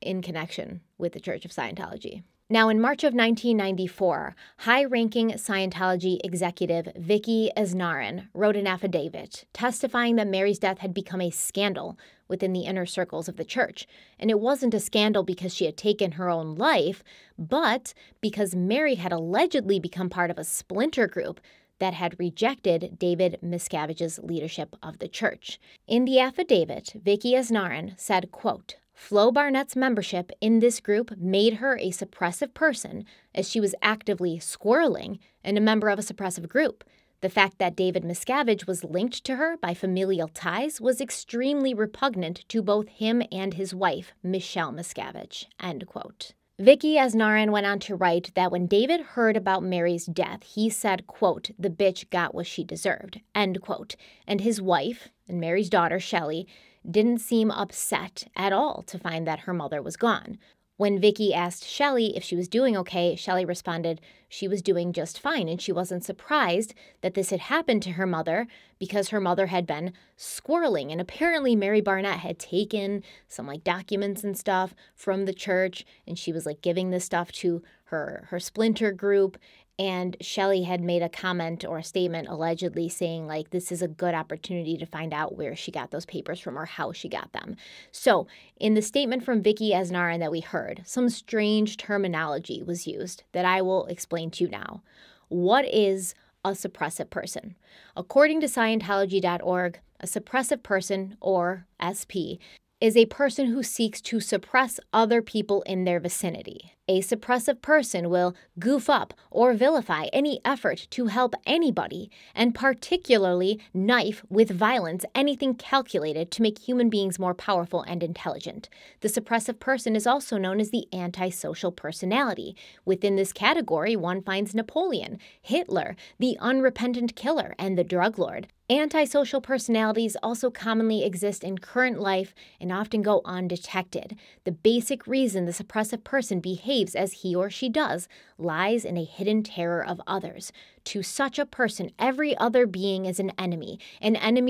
in connection with the Church of Scientology. Now, in March of 1994, high-ranking Scientology executive Vicky Aznarin wrote an affidavit testifying that Mary's death had become a scandal within the inner circles of the church. And it wasn't a scandal because she had taken her own life, but because Mary had allegedly become part of a splinter group that had rejected David Miscavige's leadership of the church. In the affidavit, Vicky Aznarin said, quote, Flo Barnett's membership in this group made her a suppressive person, as she was actively squirreling and a member of a suppressive group. The fact that David Miscavige was linked to her by familial ties was extremely repugnant to both him and his wife, Michelle Miscavige, end quote. Vicky Asnaran went on to write that when David heard about Mary's death, he said, quote, "The bitch got what she deserved," end quote. And his wife, and Mary's daughter, Shelly, didn't seem upset at all to find that her mother was gone. When Vicky asked Shelly if she was doing okay, Shelly responded she was doing just fine, and she wasn't surprised that this had happened to her mother because her mother had been squirreling. And apparently Mary Barnett had taken some documents and stuff from the church, and she was giving this stuff to her splinter group. And Shelly had made a comment or a statement allegedly saying this is a good opportunity to find out where she got those papers from or how she got them. So in the statement from Vicky Asnaran that we heard, some strange terminology was used that I will explain to you now. What is a suppressive person? According to Scientology.org, a suppressive person, or SP, is a person who seeks to suppress other people in their vicinity. A suppressive person will goof up or vilify any effort to help anybody, and particularly knife with violence anything calculated to make human beings more powerful and intelligent. The suppressive person is also known as the antisocial personality. Within this category, one finds Napoleon, Hitler, the unrepentant killer, and the drug lord. Antisocial personalities also commonly exist in current life and often go undetected. The basic reason the suppressive person behaves as he or she does lies in a hidden terror of others. To such a person, every other being is an enemy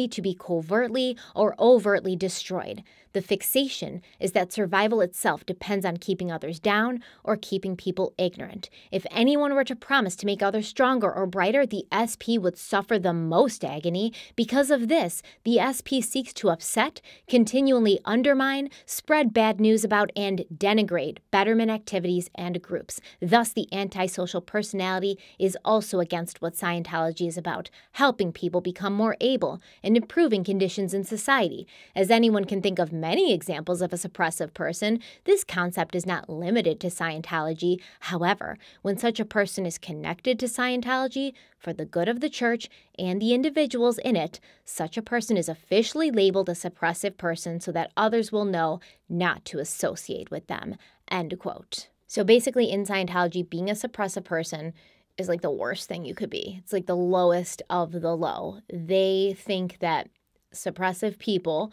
to be covertly or overtly destroyed. The fixation is that survival itself depends on keeping others down or keeping people ignorant. If anyone were to promise to make others stronger or brighter, the SP would suffer the most agony. Because of this, the SP seeks to upset, continually undermine, spread bad news about, and denigrate betterment activities and groups. Thus, the antisocial personality is also against what Scientology is about, helping people become more able and improving conditions in society. As anyone can think of many examples of a suppressive person, this concept is not limited to Scientology. However, when such a person is connected to Scientology for the good of the church and the individuals in it, such a person is officially labeled a suppressive person so that others will know not to associate with them, end quote. So basically in Scientology, being a suppressive person is the worst thing you could be. It's the lowest of the low. They think that suppressive people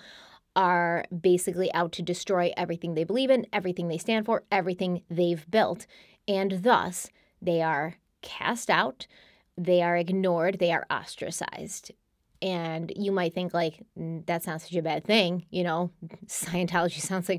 are basically out to destroy everything they believe in, everything they stand for, everything they've built. And thus, they are cast out, they are ignored, they are ostracized. And you might think that's not such a bad thing. Scientology sounds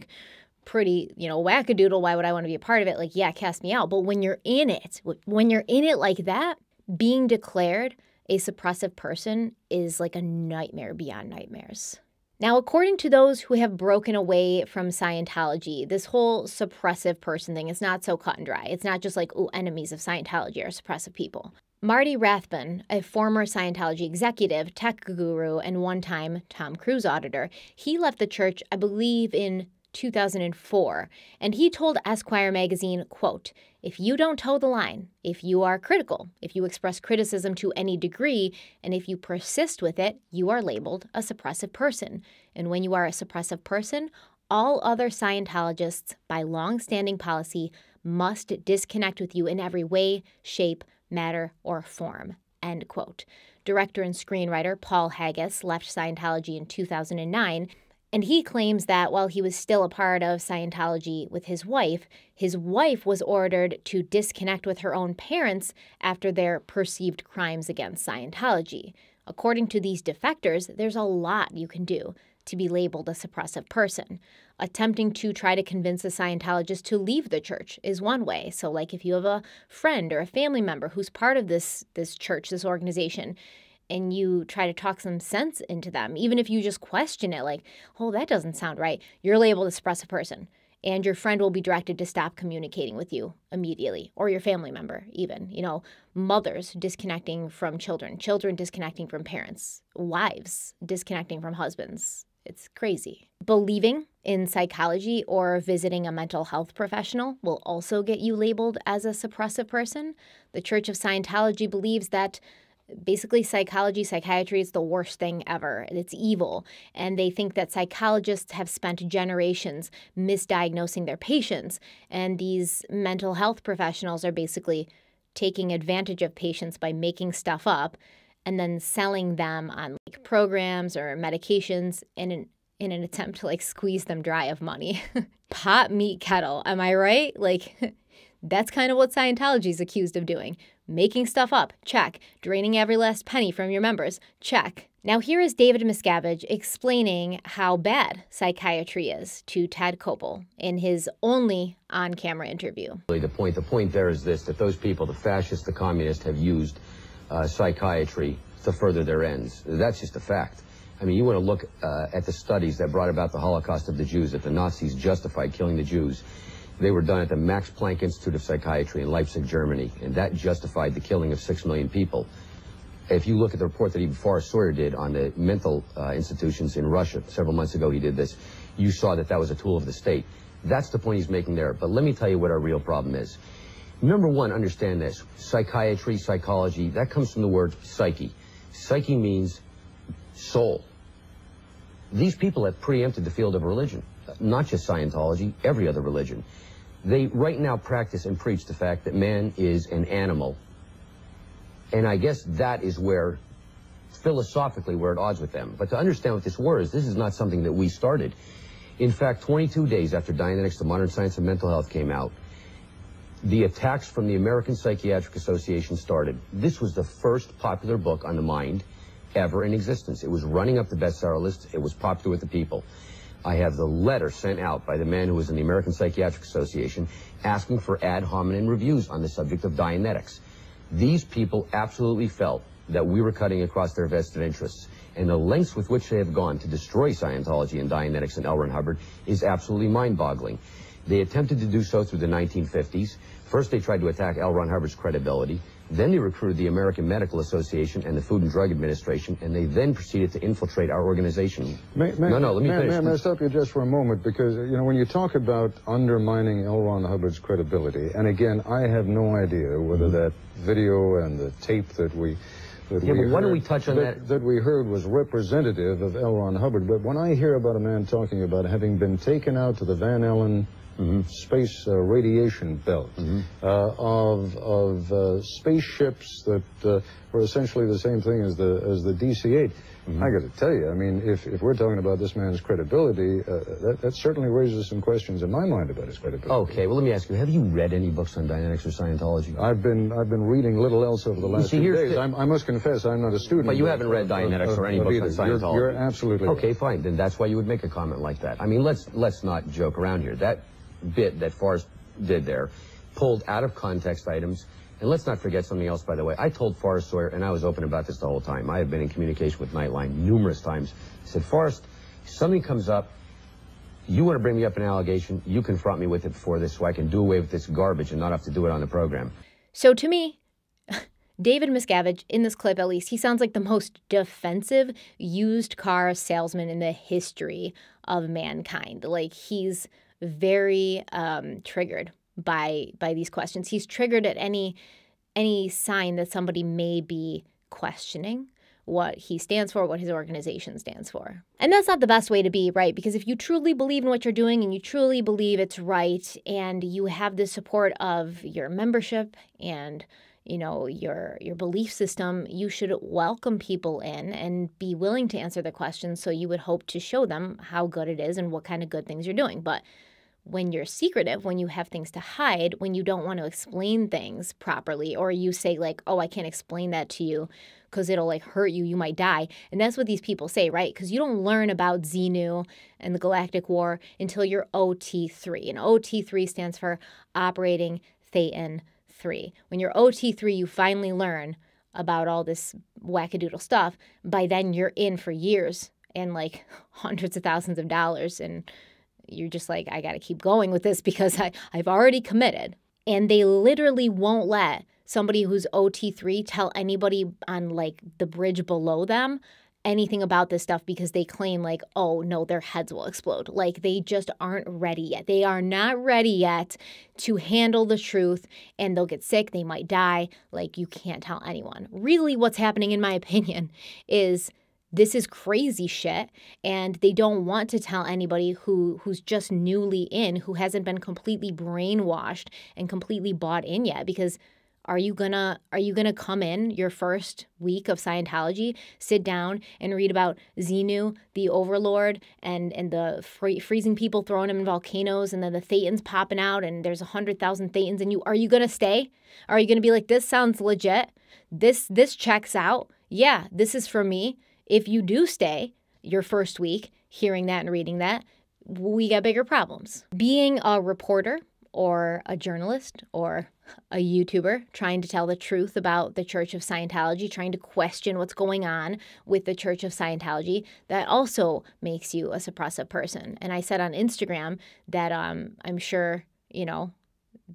pretty, wackadoodle. Why would I want to be a part of it? Yeah, cast me out. But when you're in it like that, being declared a suppressive person is a nightmare beyond nightmares. Now, according to those who have broken away from Scientology, this whole suppressive person thing is not so cut and dry. It's not just enemies of Scientology are suppressive people. Marty Rathbun, a former Scientology executive, tech guru, and one-time Tom Cruise auditor, he left the church, I believe, in 2004, and he told Esquire magazine, quote, "If you don't toe the line, if you are critical, if you express criticism to any degree, and if you persist with it, you are labeled a suppressive person. And when you are a suppressive person, all other Scientologists, by long-standing policy, must disconnect with you in every way, shape, matter, or form," end quote. Director and screenwriter Paul Haggis left Scientology in 2009, and he claims that while he was still a part of Scientology with his wife was ordered to disconnect with her own parents after their perceived crimes against Scientology. According to these defectors, there's a lot you can do to be labeled a suppressive person. Attempting to try to convince a Scientologist to leave the church is one way. So if you have a friend or a family member who's part of this church, this organization, and you try to talk some sense into them, even if you just question it, oh, that doesn't sound right, you're labeled a suppressive person. And your friend will be directed to stop communicating with you immediately, or your family member even. Mothers disconnecting from children, children disconnecting from parents, wives disconnecting from husbands, It's crazy. Believing in psychology or visiting a mental health professional will also get you labeled as a suppressive person. The Church of Scientology believes that basically psychology, psychiatry is the worst thing ever. It's evil. And they think that psychologists have spent generations misdiagnosing their patients. And these mental health professionals are basically taking advantage of patients by making stuff up and then selling them on like programs or medications in an attempt to like squeeze them dry of money. Pot, meat, kettle. Am I right? Like, that's kind of what Scientology is accused of doing. Making stuff up, check. Draining every last penny from your members, check. Now here is David Miscavige explaining how bad psychiatry is to Ted Koppel in his only on-camera interview. The point there is this, that those people, the fascists, the communists, have used psychiatry to further their ends. That's just a fact. I mean, you want to look at the studies that brought about the Holocaust of the Jews, that the Nazis justified killing the Jews. They were done at the Max Planck Institute of Psychiatry in Leipzig, Germany, and that justified the killing of 6 million people. If you look at the report that even Forrest Sawyer did on the mental institutions in Russia, several months ago he did this, you saw that that was a tool of the state. That's the point he's making there. But let me tell you what our real problem is. Number one, understand this. Psychiatry, psychology, that comes from the word psyche. Psyche means soul. These people have preempted the field of religion, not just Scientology, every other religion. They right now practice and preach the fact that man is an animal. And I guess that is where, philosophically, we're at odds with them. But to understand what this war is, this is not something that we started. In fact, 22 days after Dianetics, the Modern Science of Mental Health came out, the attacks from the American Psychiatric Association started. This was the first popular book on the mind ever in existence. It was running up the bestseller list. It was popular with the people. I have the letter sent out by the man who was in the American Psychiatric Association asking for ad hominem reviews on the subject of Dianetics. These people absolutely felt that we were cutting across their vested interests. And the lengths with which they have gone to destroy Scientology and Dianetics and L. Ron Hubbard is absolutely mind-boggling. They attempted to do so through the 1950s. First, they tried to attack L. Ron Hubbard's credibility. Then they recruited the American Medical Association and the Food and Drug Administration, and they then proceeded to infiltrate our organization. Let me finish. May I stop you just for a moment? Because, you know, when you talk about undermining L. Ron Hubbard's credibility, and again, I have no idea whether that video and the tape that we why don't we touch on that we heard was representative of L. Ron Hubbard. But when I hear about a man talking about having been taken out to the Van Allen space radiation belt of spaceships that were essentially the same thing as the DC-8. I got to tell you, I mean, if we're talking about this man's credibility, that certainly raises some questions in my mind about his credibility. Okay, well, let me ask you, have you read any books on Dianetics or Scientology? I've been reading little else over the last few days. I must confess, I'm not a student. But you haven't read Dianetics or any books on Scientology. You're absolutely right. Okay, fine. Then that's why you would make a comment like that. I mean, let's not joke around here. That bit that Forrest did there pulled out of context items. And let's not forget something else, by the way. I told Forrest Sawyer, and I was open about this the whole time. I have been in communication with Nightline numerous times. I said, Forrest, if something comes up, you want to bring me up an allegation, you confront me with it before this so I can do away with this garbage and not have to do it on the program. So to me, David Miscavige, in this clip at least, he sounds like the most defensive used car salesman in the history of mankind. Like, he's very triggered by these questions. He's triggered at any sign that somebody may be questioning what he stands for, what his organization stands for. And that's not the best way to be, right? Because if you truly believe in what you're doing and you truly believe it's right and you have the support of your membership and, you know, your belief system, you should welcome people in and be willing to answer the questions, so you would hope to show them how good it is and what kind of good things you're doing. But when you're secretive, when you have things to hide, when you don't want to explain things properly, or you say like, oh, I can't explain that to you because it'll like hurt you, you might die. And that's what these people say, right? Because you don't learn about Xenu and the Galactic War until you're OT3. And OT3 stands for Operating Thetan 3. When you're OT3, you finally learn about all this wackadoodle stuff. By then, you're in for years and like hundreds of thousands of dollars, and you're just like, I got to keep going with this because I've already committed. And they literally won't let somebody who's OT3 tell anybody on like the bridge below them anything about this stuff because they claim like, oh no, their heads will explode. Like they just aren't ready yet. They are not ready yet to handle the truth, and they'll get sick. They might die. Like you can't tell anyone. Really what's happening, in my opinion, is this is crazy shit, and they don't want to tell anybody who's just newly in, who hasn't been completely brainwashed and completely bought in yet. Because are you gonna come in your first week of Scientology, sit down and read about Xenu, the overlord, and the freezing people, throwing them in volcanoes, and then the Thetans popping out, and there's 100,000 Thetans, and are you gonna stay? Are you gonna be like, this sounds legit? This checks out. Yeah, this is for me. If you do stay your first week hearing that and reading that, we got bigger problems. Being a reporter or a journalist or a YouTuber trying to tell the truth about the Church of Scientology, trying to question what's going on with the Church of Scientology, that also makes you a suppressive person. And I said on Instagram that I'm sure,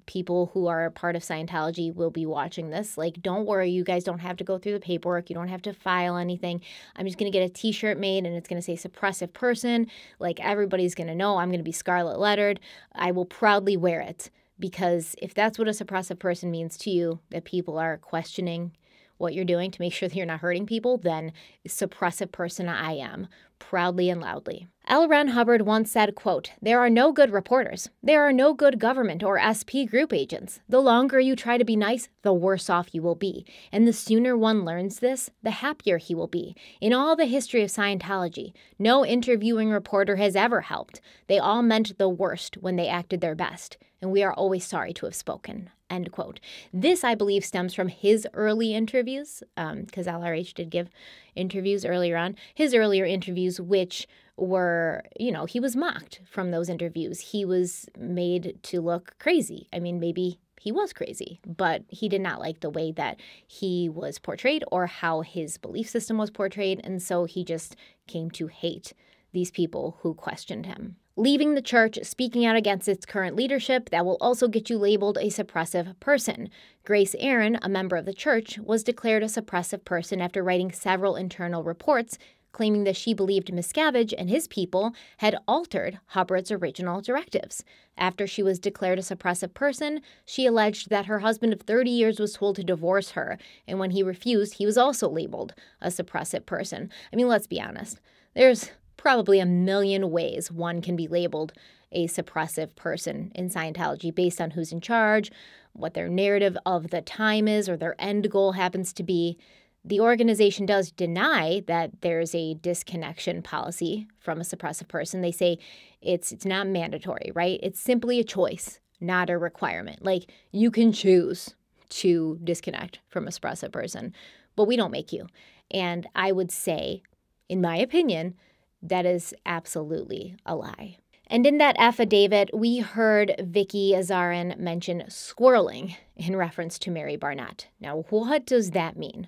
people who are a part of Scientology will be watching this. Like, don't worry, you guys don't have to go through the paperwork. You don't have to file anything. I'm just going to get a t-shirt made and it's going to say suppressive person. Like, everybody's going to know I'm going to be scarlet lettered. I will proudly wear it, because if that's what a suppressive person means to you, that people are questioning what you're doing to make sure that you're not hurting people, then suppressive person I am, proudly and loudly. L. Ron Hubbard once said, quote, "There are no good reporters. There are no good government or SP group agents. The longer you try to be nice, the worse off you will be. And the sooner one learns this, the happier he will be. In all the history of Scientology, no interviewing reporter has ever helped. They all meant the worst when they acted their best. And we are always sorry to have spoken." End quote. This, I believe, stems from his early interviews, because LRH did give interviews earlier on. His earlier interviews, which were, he was mocked from those interviews. He was made to look crazy. I mean, maybe he was crazy, but he did not like the way that he was portrayed or how his belief system was portrayed, and so he just came to hate these people who questioned him. Leaving the church, speaking out against its current leadership, that will also get you labeled a suppressive person. Grace Aaron, a member of the church, was declared a suppressive person after writing several internal reports claiming that she believed Miscavige and his people had altered Hubbard's original directives. After she was declared a suppressive person, she alleged that her husband of 30 years was told to divorce her, and when he refused, he was also labeled a suppressive person. I mean, let's be honest. There's probably a million ways one can be labeled a suppressive person in Scientology based on who's in charge, what their narrative of the time is, or their end goal happens to be. The organization does deny that there's a disconnection policy from a suppressive person. They say it's not mandatory, right? It's simply a choice, not a requirement. Like, you can choose to disconnect from a suppressive person, but we don't make you. And I would say, in my opinion, that is absolutely a lie. And in that affidavit, we heard Vicky Azarin mention squirreling in reference to Mary Barnett. Now, what does that mean?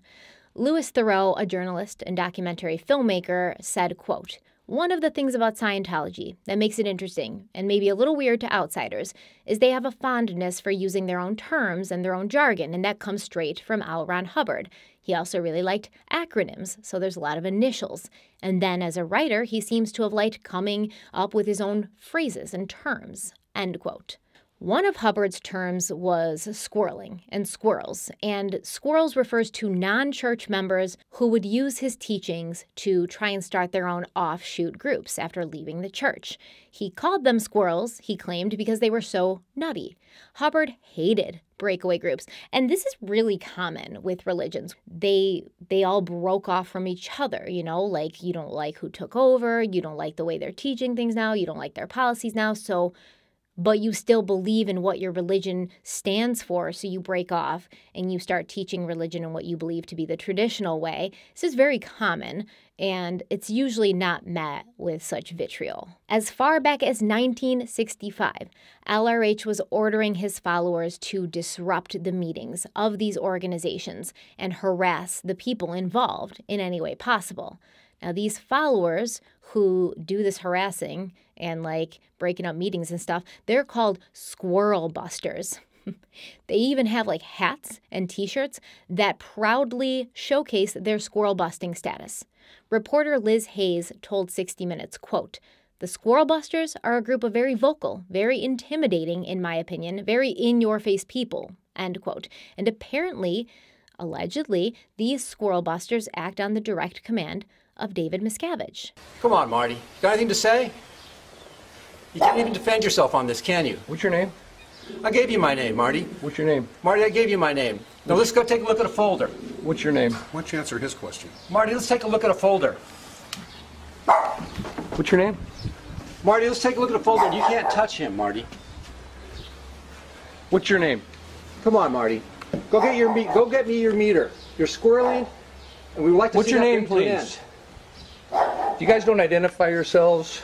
Louis Theroux, a journalist and documentary filmmaker, said, quote, "One of the things about Scientology that makes it interesting and maybe a little weird to outsiders is they have a fondness for using their own terms and their own jargon, and that comes straight from L. Ron Hubbard. He also really liked acronyms, so there's a lot of initials. And then as a writer, he seems to have liked coming up with his own phrases and terms." End quote. One of Hubbard's terms was squirreling and squirrels, and squirrels refers to non-church members who would use his teachings to try and start their own offshoot groups after leaving the church. He called them squirrels, he claimed, because they were so nutty. Hubbard hated breakaway groups, and this is really common with religions. They all broke off from each other, like you don't like who took over, you don't like the way they're teaching things now, you don't like their policies now, but you still believe in what your religion stands for, so you break off and you start teaching religion in what you believe to be the traditional way. This is very common, and it's usually not met with such vitriol. As far back as 1965, LRH was ordering his followers to disrupt the meetings of these organizations and harass the people involved in any way possible. Now, these followers who do this harassing and breaking up meetings and stuff, they're called squirrel busters. They even have like hats and t-shirts that proudly showcase their squirrel busting status. Reporter Liz Hayes told 60 Minutes, quote, "The Squirrel Busters are a group of very vocal, very intimidating, in my opinion, very in-your-face people," end quote. And apparently, allegedly, these Squirrel Busters act on the direct command of David Miscavige. Come on, Marty. Got anything to say? You can't even defend yourself on this, can you? What's your name? I gave you my name, Marty. What's your name? Marty, I gave you my name. Now let's go take a look at a folder. What's your name? Why don't you answer his question? Marty, let's take a look at a folder. What's your name? Marty, let's take a look at a folder. You can't touch him, Marty. What's your name? Come on, Marty. Go get me your meter. You're squirreling, and we would like to What's see your that name, bring to an please? You guys don't identify yourselves?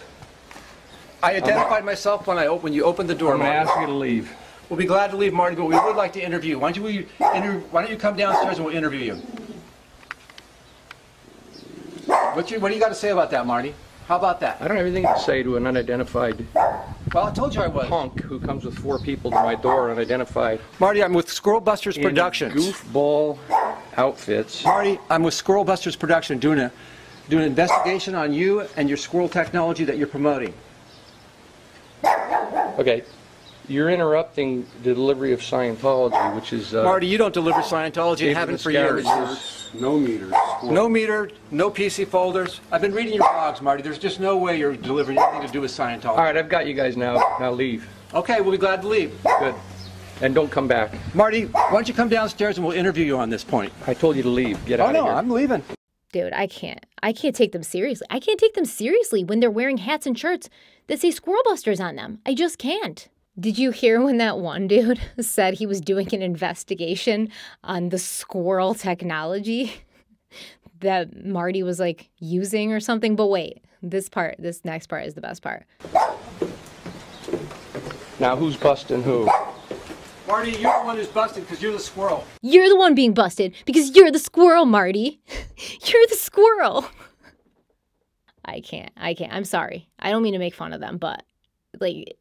I identified myself when you opened the door, I'm going to Marty. ask you to leave. We'll be glad to leave, Marty, but we would like to interview you. Why don't you come downstairs and we'll interview you? What do you got to say about that, Marty? How about that? I don't have anything to say to an unidentified Well, I told you I was. punk who comes with 4 people to my door unidentified. Marty, I'm with Squirrel Busters in Productions. Goofball outfits. Marty, I'm with Squirrel Busters Production doing an investigation on you and your squirrel technology that you're promoting. Okay, you're interrupting the delivery of Scientology, which is... Marty, you don't deliver Scientology and David haven't for years. Miscavige's- No meters. No meter, no PC folders. I've been reading your blogs, Marty. There's just no way you're delivering anything to do with Scientology. All right, I've got you guys now. Now leave. Okay, we'll be glad to leave. Good. And don't come back. Marty, why don't you come downstairs and we'll interview you on this point? I told you to leave. Get Oh, out of no, here. I'm leaving. Dude, I can't take them seriously. I can't take them seriously when they're wearing hats and shirts that say Squirrel Busters on them. I just can't. Did you hear when that one dude said he was doing an investigation on the squirrel technology that Marty was like using or something? But wait, this next part is the best part. Now who's busting who? Marty, you're the one who's busted because you're the squirrel. You're the one being busted because you're the squirrel, Marty. You're the squirrel. I can't. I'm sorry. I don't mean to make fun of them, but like...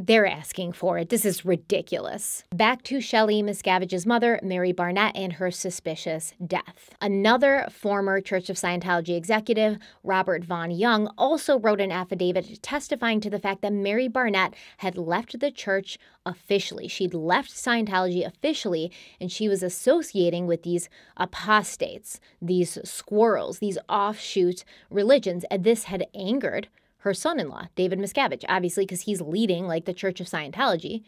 they're asking for it. This is ridiculous. Back to Shelly Miscavige's mother, Mary Barnett, and her suspicious death. Another former Church of Scientology executive, Robert Von Young, also wrote an affidavit testifying to the fact that Mary Barnett had left the church officially. She'd left Scientology officially, and she was associating with these apostates, these squirrels, these offshoot religions, and this had angered her son-in-law, David Miscavige, obviously because he's leading like the Church of Scientology.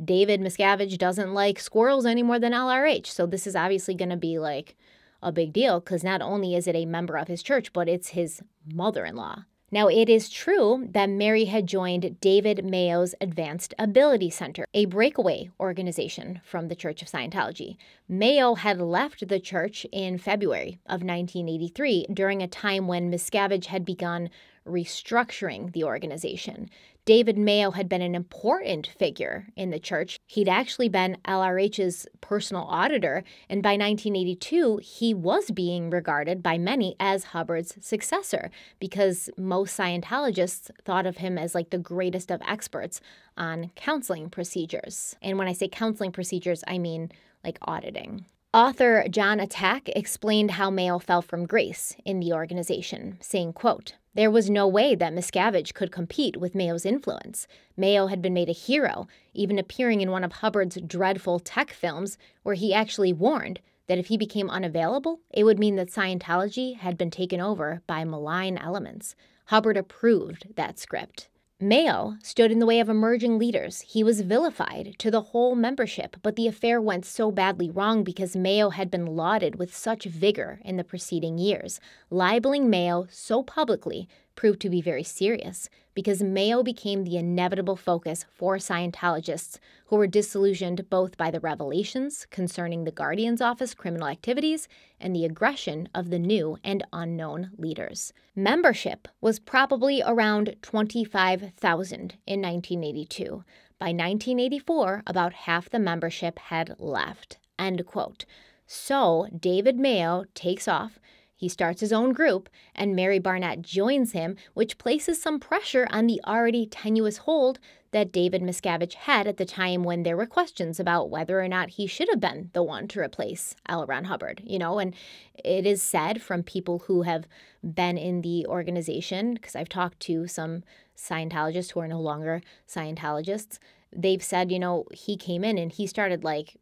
David Miscavige doesn't like squirrels any more than LRH, so this is obviously going to be like a big deal because not only is it a member of his church, but it's his mother-in-law. Now, it is true that Mary had joined David Mayo's Advanced Ability Center, a breakaway organization from the Church of Scientology. Mayo had left the church in February of 1983 during a time when Miscavige had begun restructuring the organization. David Mayo had been an important figure in the church. He'd actually been LRH's personal auditor, and by 1982, he was being regarded by many as Hubbard's successor because most Scientologists thought of him as like the greatest of experts on counseling procedures. And when I say counseling procedures, I mean like auditing. Author John Attack explained how Mayo fell from grace in the organization, saying, quote, "There was no way that Miscavige could compete with Mayo's influence. Mayo had been made a hero, even appearing in one of Hubbard's dreadful tech films where he actually warned that if he became unavailable, it would mean that Scientology had been taken over by malign elements. Hubbard approved that script." Mayo stood in the way of emerging leaders. He was vilified to the whole membership, but the affair went so badly wrong because Mayo had been lauded with such vigor in the preceding years. Libeling Mayo so publicly proved to be very serious because Mayo became the inevitable focus for Scientologists who were disillusioned both by the revelations concerning the Guardian's Office criminal activities and the aggression of the new and unknown leaders. Membership was probably around 25,000 in 1982. By 1984, about half the membership had left. End quote. So David Mayo takes off. He starts his own group, and Mary Barnett joins him, which places some pressure on the already tenuous hold that David Miscavige had at the time when there were questions about whether or not he should have been the one to replace L. Ron Hubbard, and it is said from people who have been in the organization, because I've talked to some Scientologists who are no longer Scientologists, they've said, he came in and he started like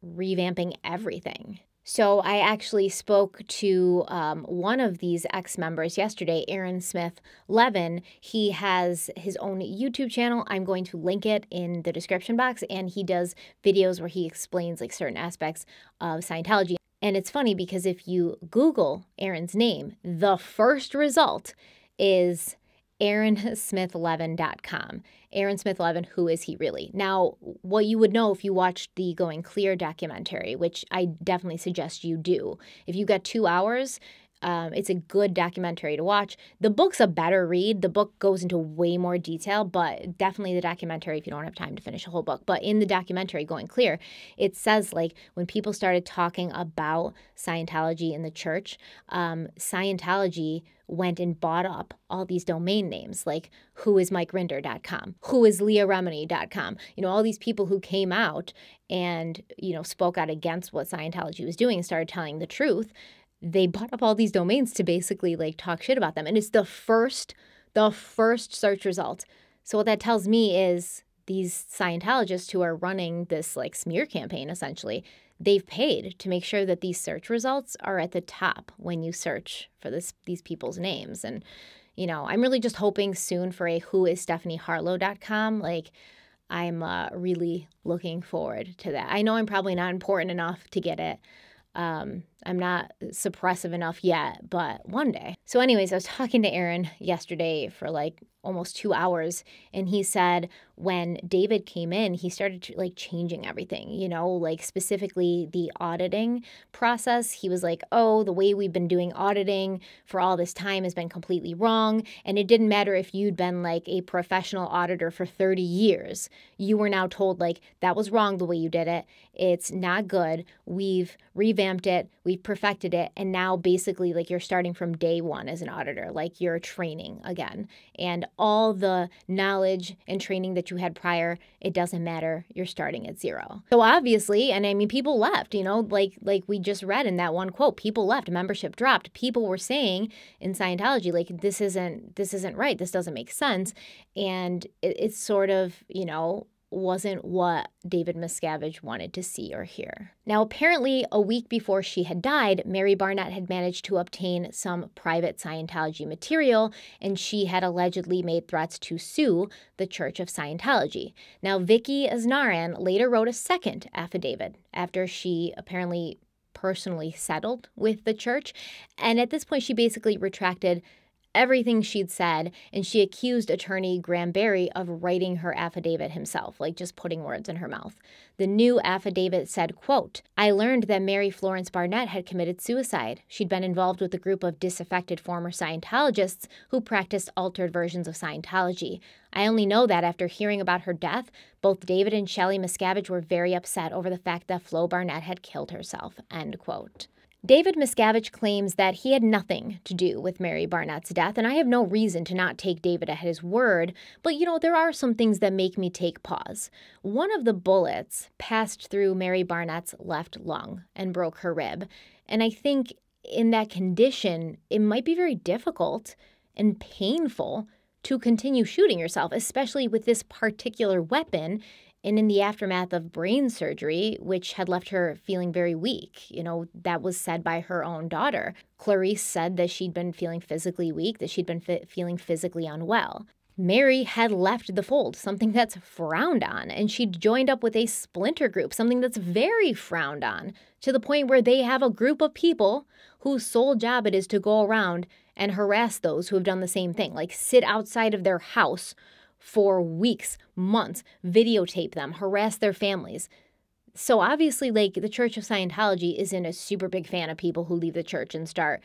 revamping everything. So I actually spoke to one of these ex-members yesterday, Aaron Smith Levin. He has his own YouTube channel. I'm going to link it in the description box, and he does videos where he explains like certain aspects of Scientology. And it's funny because if you Google Aaron's name, the first result is AaronSmithLevin.com. Aaron Smith Levin, who is he really? Now, what you would know if you watched the Going Clear documentary, which I definitely suggest you do. If you got 2 hours, it's a good documentary to watch. The book's a better read. The book goes into way more detail, but definitely the documentary if you don't have time to finish a whole book. But in the documentary, Going Clear, it says like when people started talking about Scientology in the church, Scientology went and bought up all these domain names like whoismikerinder.com, whoisleahremini.com, all these people who came out and, spoke out against what Scientology was doing and started telling the truth. They bought up all these domains to basically like talk shit about them. And it's the first search result. So what that tells me is these Scientologists who are running this like smear campaign, essentially, they've paid to make sure that these search results are at the top when you search for these people's names. And, I'm really just hoping soon for a whoisstephanieharlowe.com. Like, I'm really looking forward to that. I know I'm probably not important enough to get it. I'm not suppressive enough yet, but one day. So anyways, I was talking to Aaron yesterday for like almost 2 hours, and he said when David came in, he started like changing everything, like specifically the auditing process. He was like, oh, the way we've been doing auditing for all this time has been completely wrong. And it didn't matter if you'd been like a professional auditor for 30 years. You were now told like that was wrong the way you did it. It's not good. We've revamped it. We've perfected it. And now basically like you're starting from day one as an auditor, like you're training again. And all the knowledge and training that you had prior, it doesn't matter. You're starting at zero. So obviously, and I mean, people left, like we just read in that one quote, people left, membership dropped. People were saying in Scientology, like, this isn't right. This doesn't make sense. And it's sort of, wasn't what David Miscavige wanted to see or hear. Now, apparently, a week before she had died, Mary Barnett had managed to obtain some private Scientology material, and she had allegedly made threats to sue the Church of Scientology. Now, Vicky Aznaran later wrote a second affidavit after she apparently personally settled with the church, and at this point, she basically retracted everything she'd said, and she accused attorney Graham Barry of writing her affidavit himself, like just putting words in her mouth. The new affidavit said, quote, I learned that Mary Florence Barnett had committed suicide. She'd been involved with a group of disaffected former Scientologists who practiced altered versions of Scientology. I only know that after hearing about her death, both David and Shelly Miscavige were very upset over the fact that Flo Barnett had killed herself, end quote. David Miscavige claims that he had nothing to do with Mary Barnett's death, and I have no reason to not take David at his word, but there are some things that make me take pause. One of the bullets passed through Mary Barnett's left lung and broke her rib, and I think in that condition, it might be very difficult and painful to continue shooting yourself, especially with this particular weapon. And in the aftermath of brain surgery, which had left her feeling very weak, that was said by her own daughter. Clarice said that she'd been feeling physically weak, that she'd been feeling physically unwell. Mary had left the fold, something that's frowned on, and she'd joined up with a splinter group, something that's very frowned on, to the point where they have a group of people whose sole job it is to go around and harass those who have done the same thing, like sit outside of their house for weeks, months, videotape them, harass their families. So obviously, like, the Church of Scientology isn't a super big fan of people who leave the church and start,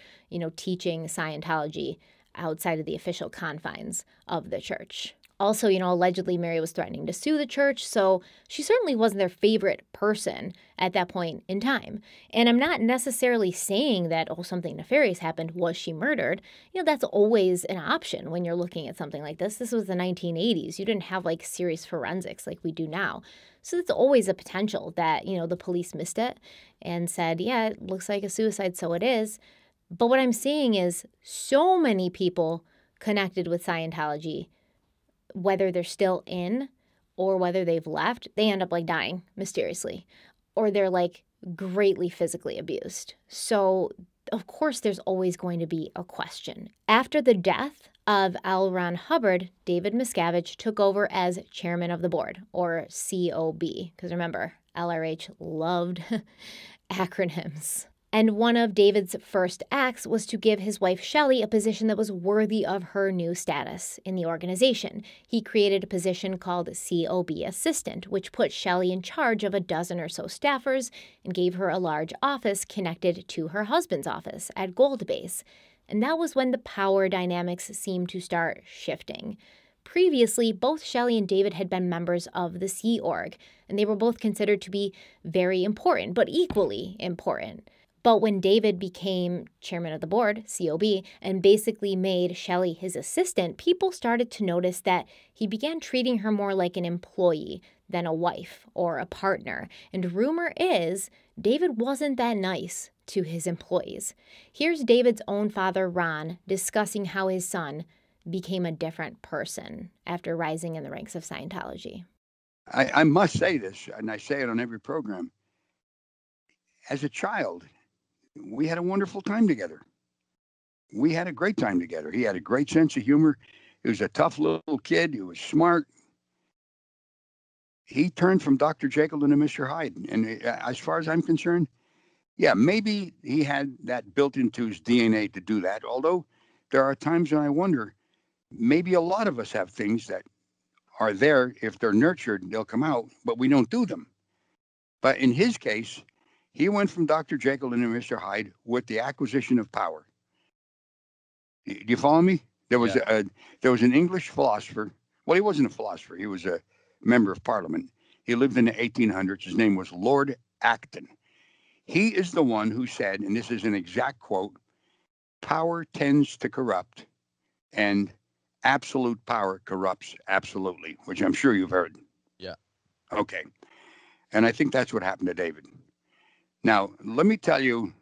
teaching Scientology outside of the official confines of the church. Also, allegedly Mary was threatening to sue the church, so she certainly wasn't their favorite person at that point in time. And I'm not necessarily saying that, something nefarious happened. Was she murdered? That's always an option when you're looking at something like this. This was the 1980s. You didn't have serious forensics like we do now. So it's always a potential that, the police missed it and said, yeah, it looks like a suicide, so it is. But what I'm saying is so many people connected with Scientology, whether they're still in or whether they've left, they end up dying mysteriously, or they're greatly physically abused. So of course there's always going to be a question. After the death of L. Ron Hubbard, David Miscavige took over as chairman of the board, or COB, because remember, LRH loved acronyms. And one of David's first acts was to give his wife Shelly a position that was worthy of her new status in the organization. He created a position called COB Assistant, which put Shelly in charge of a dozen or so staffers and gave her a large office connected to her husband's office at Gold Base. And that was when the power dynamics seemed to start shifting. Previously, both Shelly and David had been members of the Sea Org, and they were both considered to be very important, but equally important. But when David became chairman of the board, COB, and basically made Shelly his assistant, people started to notice that he began treating her more like an employee than a wife or a partner. And rumor is David wasn't that nice to his employees. Here's David's own father, Ron, discussing how his son became a different person after rising in the ranks of Scientology. I must say this, and I say it on every program. As a child, we had a wonderful time together. We had a great time together. He had a great sense of humor. He was a tough little kid. He was smart. He turned from Dr. Jekyll into Mr. Hyde. And as far as I'm concerned, yeah, maybe he had that built into his DNA to do that. Although there are times when I wonder, maybe a lot of us have things that are there. If they're nurtured, they'll come out, but we don't do them. But in his case, he went from Dr. Jekyll into Mr. Hyde with the acquisition of power. Do you follow me? There was an English philosopher. Well, he wasn't a philosopher. He was a member of Parliament. He lived in the 1800s. His name was Lord Acton. He is the one who said, and this is an exact quote, "Power tends to corrupt, and absolute power corrupts absolutely," which I'm sure you've heard. Yeah. Okay. And I think that's what happened to David. Now, let me tell you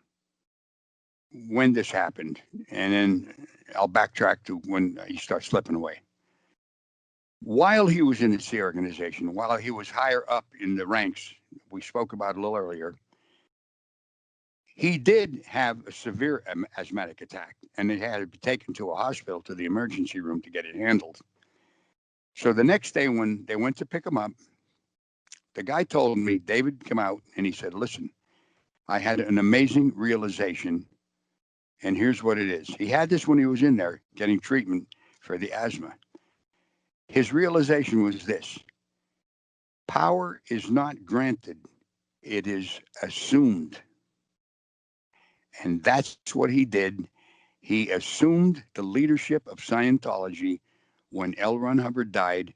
when this happened, and then I'll backtrack to when he starts slipping away. While he was in the Sea organization, while he was higher up in the ranks, we spoke about a little earlier, he did have a severe asthmatic attack, and it had to be taken to a hospital, to the emergency room, to get it handled. So the next day when they went to pick him up, the guy told me, David came out, and he said, "Listen, I had an amazing realization, and here's what it is." He had this when he was in there getting treatment for the asthma. His realization was this: power is not granted, it is assumed. And that's what he did. He assumed the leadership of Scientology when L. Ron Hubbard died,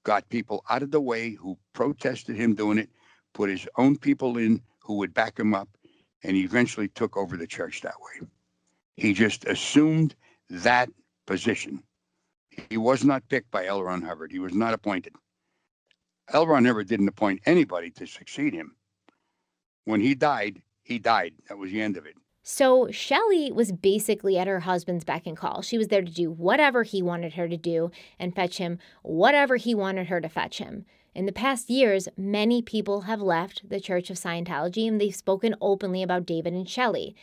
got people out of the way who protested him doing it, put his own people in who would back him up, and he eventually took over the church that way. He just assumed that position. He was not picked by L. Ron Hubbard. He was not appointed. L. Ron Hubbard didn't appoint anybody to succeed him. When he died, he died. That was the end of it. So Shelly was basically at her husband's beck and call. She was there to do whatever he wanted her to do and fetch him whatever he wanted her to fetch him. In the past years, many people have left the Church of Scientology, and they've spoken openly about David and Shelly.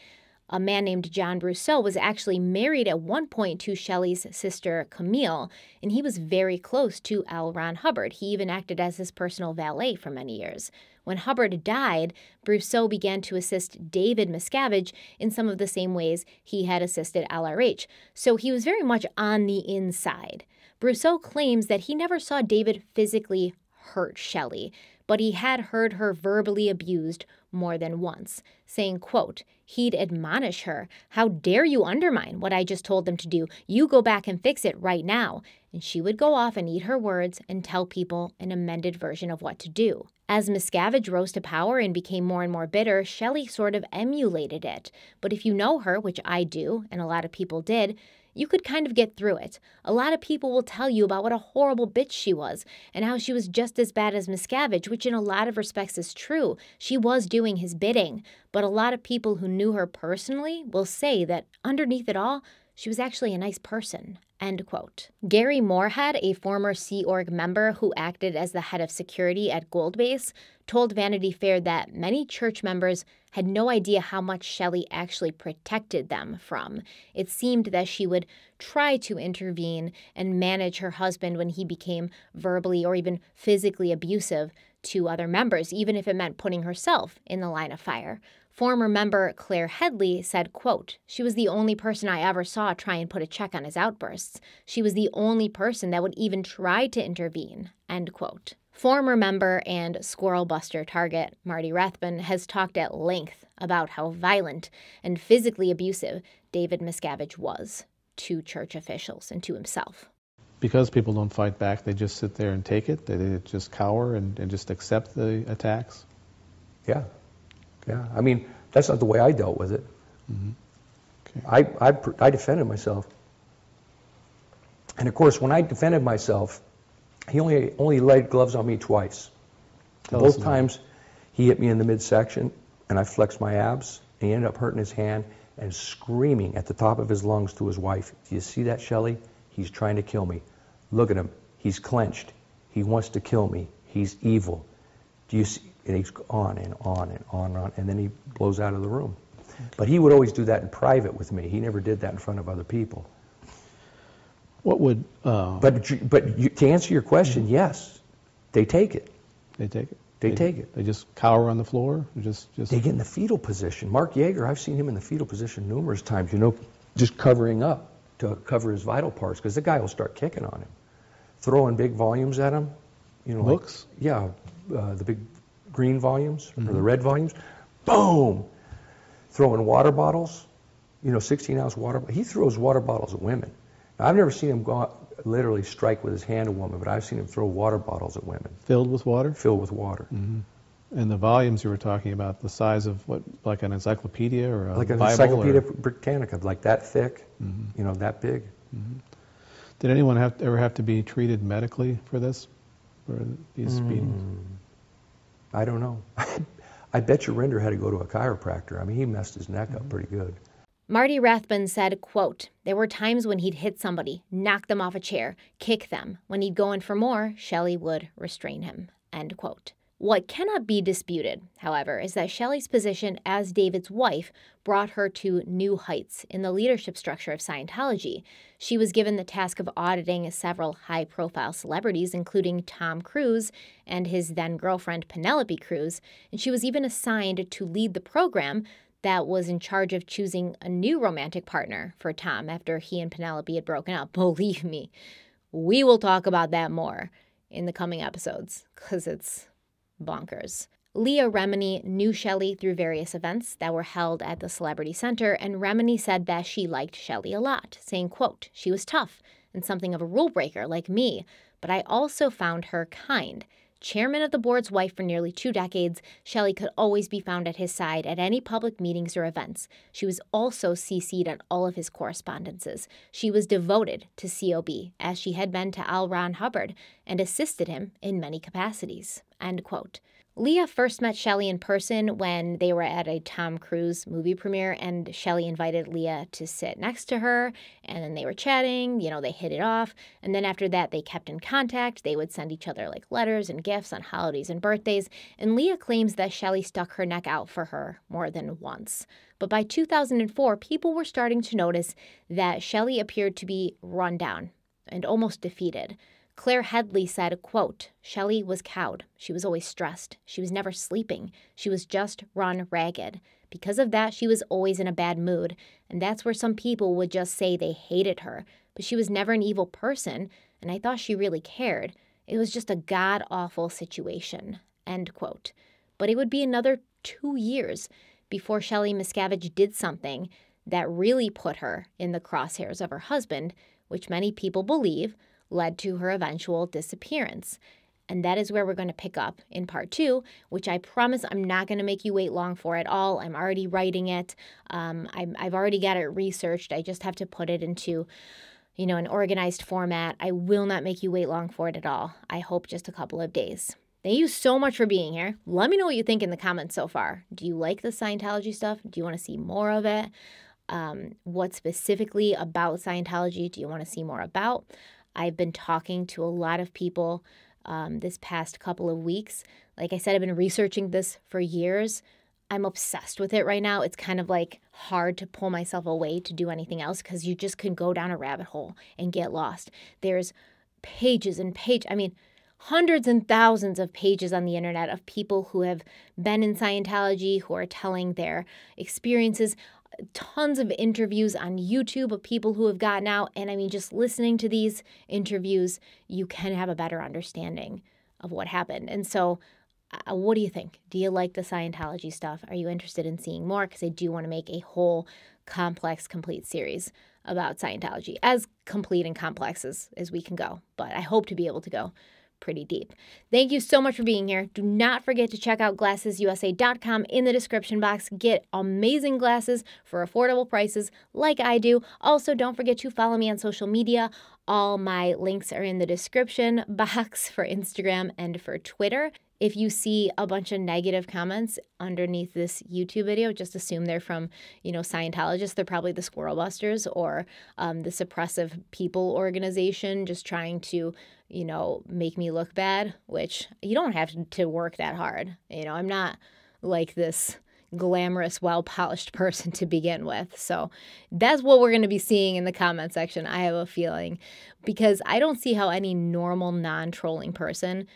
A man named John Brousseau was actually married at one point to Shelly's sister, Camille, and he was very close to L. Ron Hubbard. He even acted as his personal valet for many years. When Hubbard died, Brousseau began to assist David Miscavige in some of the same ways he had assisted LRH. So he was very much on the inside. Brousseau claims that he never saw David physically hurt Shelly, but he had heard her verbally abused more than once, saying, quote, he'd admonish her, how dare you undermine what I just told them to do? You go back and fix it right now. And she would go off and eat her words and tell people an amended version of what to do. As Miscavige rose to power and became more and more bitter, Shelly sort of emulated it. But if you know her, which I do, and a lot of people did, you could kind of get through it. A lot of people will tell you about what a horrible bitch she was and how she was just as bad as Miscavige, which in a lot of respects is true. She was doing his bidding. But a lot of people who knew her personally will say that underneath it all, she was actually a nice person. End quote. Gary Moorhead, a former Sea Org member who acted as the head of security at Gold Base, told Vanity Fair that many church members had no idea how much Shelly actually protected them from. It seemed that she would try to intervene and manage her husband when he became verbally or even physically abusive to other members, even if it meant putting herself in the line of fire. Former member Claire Headley said, quote, she was the only person I ever saw try and put a check on his outbursts. She was the only person that would even try to intervene, end quote. Former member and squirrel buster target Marty Rathbun has talked at length about how violent and physically abusive David Miscavige was to church officials and to himself. Because people don't fight back, they just sit there and take it? They just cower and just accept the attacks? Yeah. Yeah, I mean, that's not the way I dealt with it. Mm-hmm. Okay. I defended myself. And of course, when I defended myself, he only laid gloves on me twice. Both times, he hit me in the midsection, and I flexed my abs, and he ended up hurting his hand and screaming at the top of his lungs to his wife, do you see that, Shelly? He's trying to kill me. Look at him. He's clenched. He wants to kill me. He's evil. Do you see? And he's on and on and on and on, and then he blows out of the room. Okay. But he would always do that in private with me. He never did that in front of other people. What would... to answer your question, yes, they take it. They take it? They take it. They just cower on the floor? Just... They get in the fetal position. Mark Yeager, I've seen him in the fetal position numerous times, you know, just covering up to cover his vital parts, because the guy will start kicking on him, throwing big volumes at him. You know, books? Like, yeah, the big green volumes, or the red volumes, boom! Throwing water bottles, you know, 16-ounce water. He throws water bottles at women. Now, I've never seen him go out, literally strike with his hand a woman, but I've seen him throw water bottles at women. Filled with water? Filled with water. Mm-hmm. And the volumes you were talking about, the size of what, like an encyclopedia or a like an Bible Encyclopedia or... Britannica, like that thick, you know, that big. Mm-hmm. Did anyone ever have to be treated medically for this? For these beatings? I don't know. I bet you Rinder had to go to a chiropractor. I mean, he messed his neck up pretty good. Marty Rathbun said, quote, there were times when he'd hit somebody, knock them off a chair, kick them. When he'd go in for more, Shelly would restrain him, end quote. What cannot be disputed, however, is that Shelly's position as David's wife brought her to new heights in the leadership structure of Scientology. She was given the task of auditing several high-profile celebrities, including Tom Cruise and his then-girlfriend Penelope Cruz, and she was even assigned to lead the program that was in charge of choosing a new romantic partner for Tom after he and Penelope had broken up. Believe me, we will talk about that more in the coming episodes, because it's bonkers. Leah Remini knew Shelly through various events that were held at the Celebrity Center, and Remini said that she liked Shelly a lot, saying, quote, she was tough and something of a rule breaker like me, but I also found her kind. Chairman of the board's wife for nearly 2 decades, Shelly could always be found at his side at any public meetings or events. She was also CC'd on all of his correspondences. She was devoted to COB, as she had been to L. Ron Hubbard, and assisted him in many capacities, end quote. Leah first met Shelly in person when they were at a Tom Cruise movie premiere, and Shelly invited Leah to sit next to her, and then they were chatting, you know, they hit it off, and then after that they kept in contact. They would send each other like letters and gifts on holidays and birthdays, and Leah claims that Shelly stuck her neck out for her more than once. But by 2004, people were starting to notice that Shelly appeared to be run down and almost defeated. Claire Headley said, quote, Shelly was cowed. She was always stressed. She was never sleeping. She was just run ragged. Because of that, she was always in a bad mood, and that's where some people would just say they hated her. But she was never an evil person, and I thought she really cared. It was just a god-awful situation, end quote. But it would be another 2 years before Shelly Miscavige did something that really put her in the crosshairs of her husband, which many people believe led to her eventual disappearance. And that is where we're going to pick up in part 2, which I promise I'm not going to make you wait long for at all. I'm already writing it. I've already got it researched. I just have to put it into, an organized format. I will not make you wait long for it at all. I hope just a couple of days. Thank you so much for being here. Let me know what you think in the comments so far. Do you like the Scientology stuff? Do you want to see more of it? What specifically about Scientology do you want to see more about? I've been talking to a lot of people this past couple of weeks. Like I said, I've been researching this for years. I'm obsessed with it right now. It's kind of like hard to pull myself away to do anything else because you just can go down a rabbit hole and get lost. There's pages and hundreds and thousands of pages on the internet of people who have been in Scientology, who are telling their experiences, tons of interviews on YouTube of people who have gotten out. And just listening to these interviews, you can have a better understanding of what happened. And so what do you think? Do you like the Scientology stuff? Are you interested in seeing more? Because I do want to make a whole complex, complete series about Scientology, as complete and complex as we can go. But I hope to be able to go pretty deep. Thank you so much for being here. Do not forget to check out glassesusa.com in the description box. Get amazing glasses for affordable prices like I do. Also, don't forget to follow me on social media. All my links are in the description box for Instagram and for Twitter. If you see a bunch of negative comments underneath this YouTube video, just assume they're from, Scientologists. They're probably the Squirrel Busters or the Suppressive People organization just trying to, make me look bad, which you don't have to work that hard. I'm not like this glamorous, well-polished person to begin with. So that's what we're going to be seeing in the comment section, I have a feeling, because I don't see how any normal, non-trolling person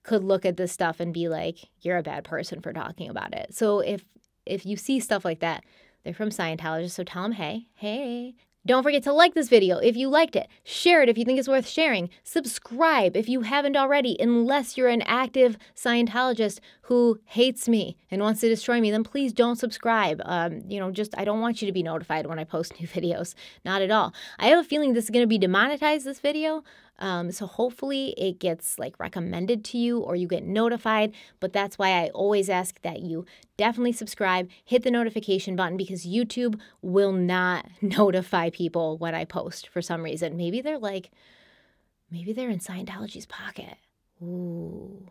could look at this stuff and be like, you're a bad person for talking about it. So if you see stuff like that, they're from Scientologists, so tell them, hey. Don't forget to like this video if you liked it. Share it if you think it's worth sharing. Subscribe if you haven't already, unless you're an active Scientologist who hates me and wants to destroy me, then please don't subscribe. I don't want you to be notified when I post new videos. Not at all. I have a feeling this is going to be demonetized, this video. So hopefully it gets recommended to you or you get notified. But that's why I always ask that you definitely subscribe, hit the notification button, because YouTube will not notify people when I post for some reason. Maybe they're in Scientology's pocket. Ooh,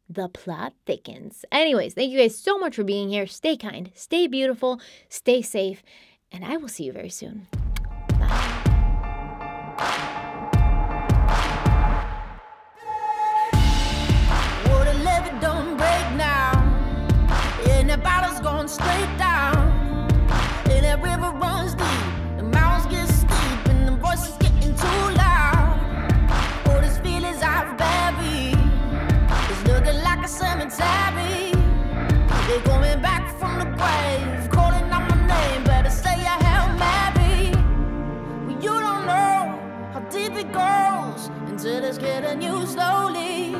the plot thickens. Anyways, thank you guys so much for being here. Stay kind, stay beautiful, stay safe, and I will see you very soon. Bye. Don't break now, and the battle's going straight down, and that river runs deep, the mountains get steep, and the voices getting too loud. All these feelings I've buried, it's looking like a cemetery. They're coming back from the grave, calling out my name, better say I Hail Mary. Well, you don't know how deep it goes until it's getting you slowly.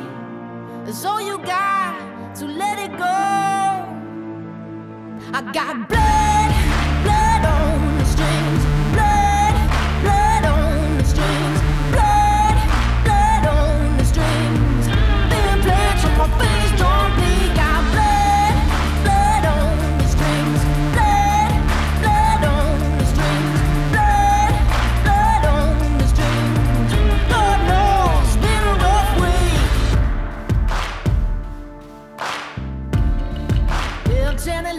So you got to let it go. I got blood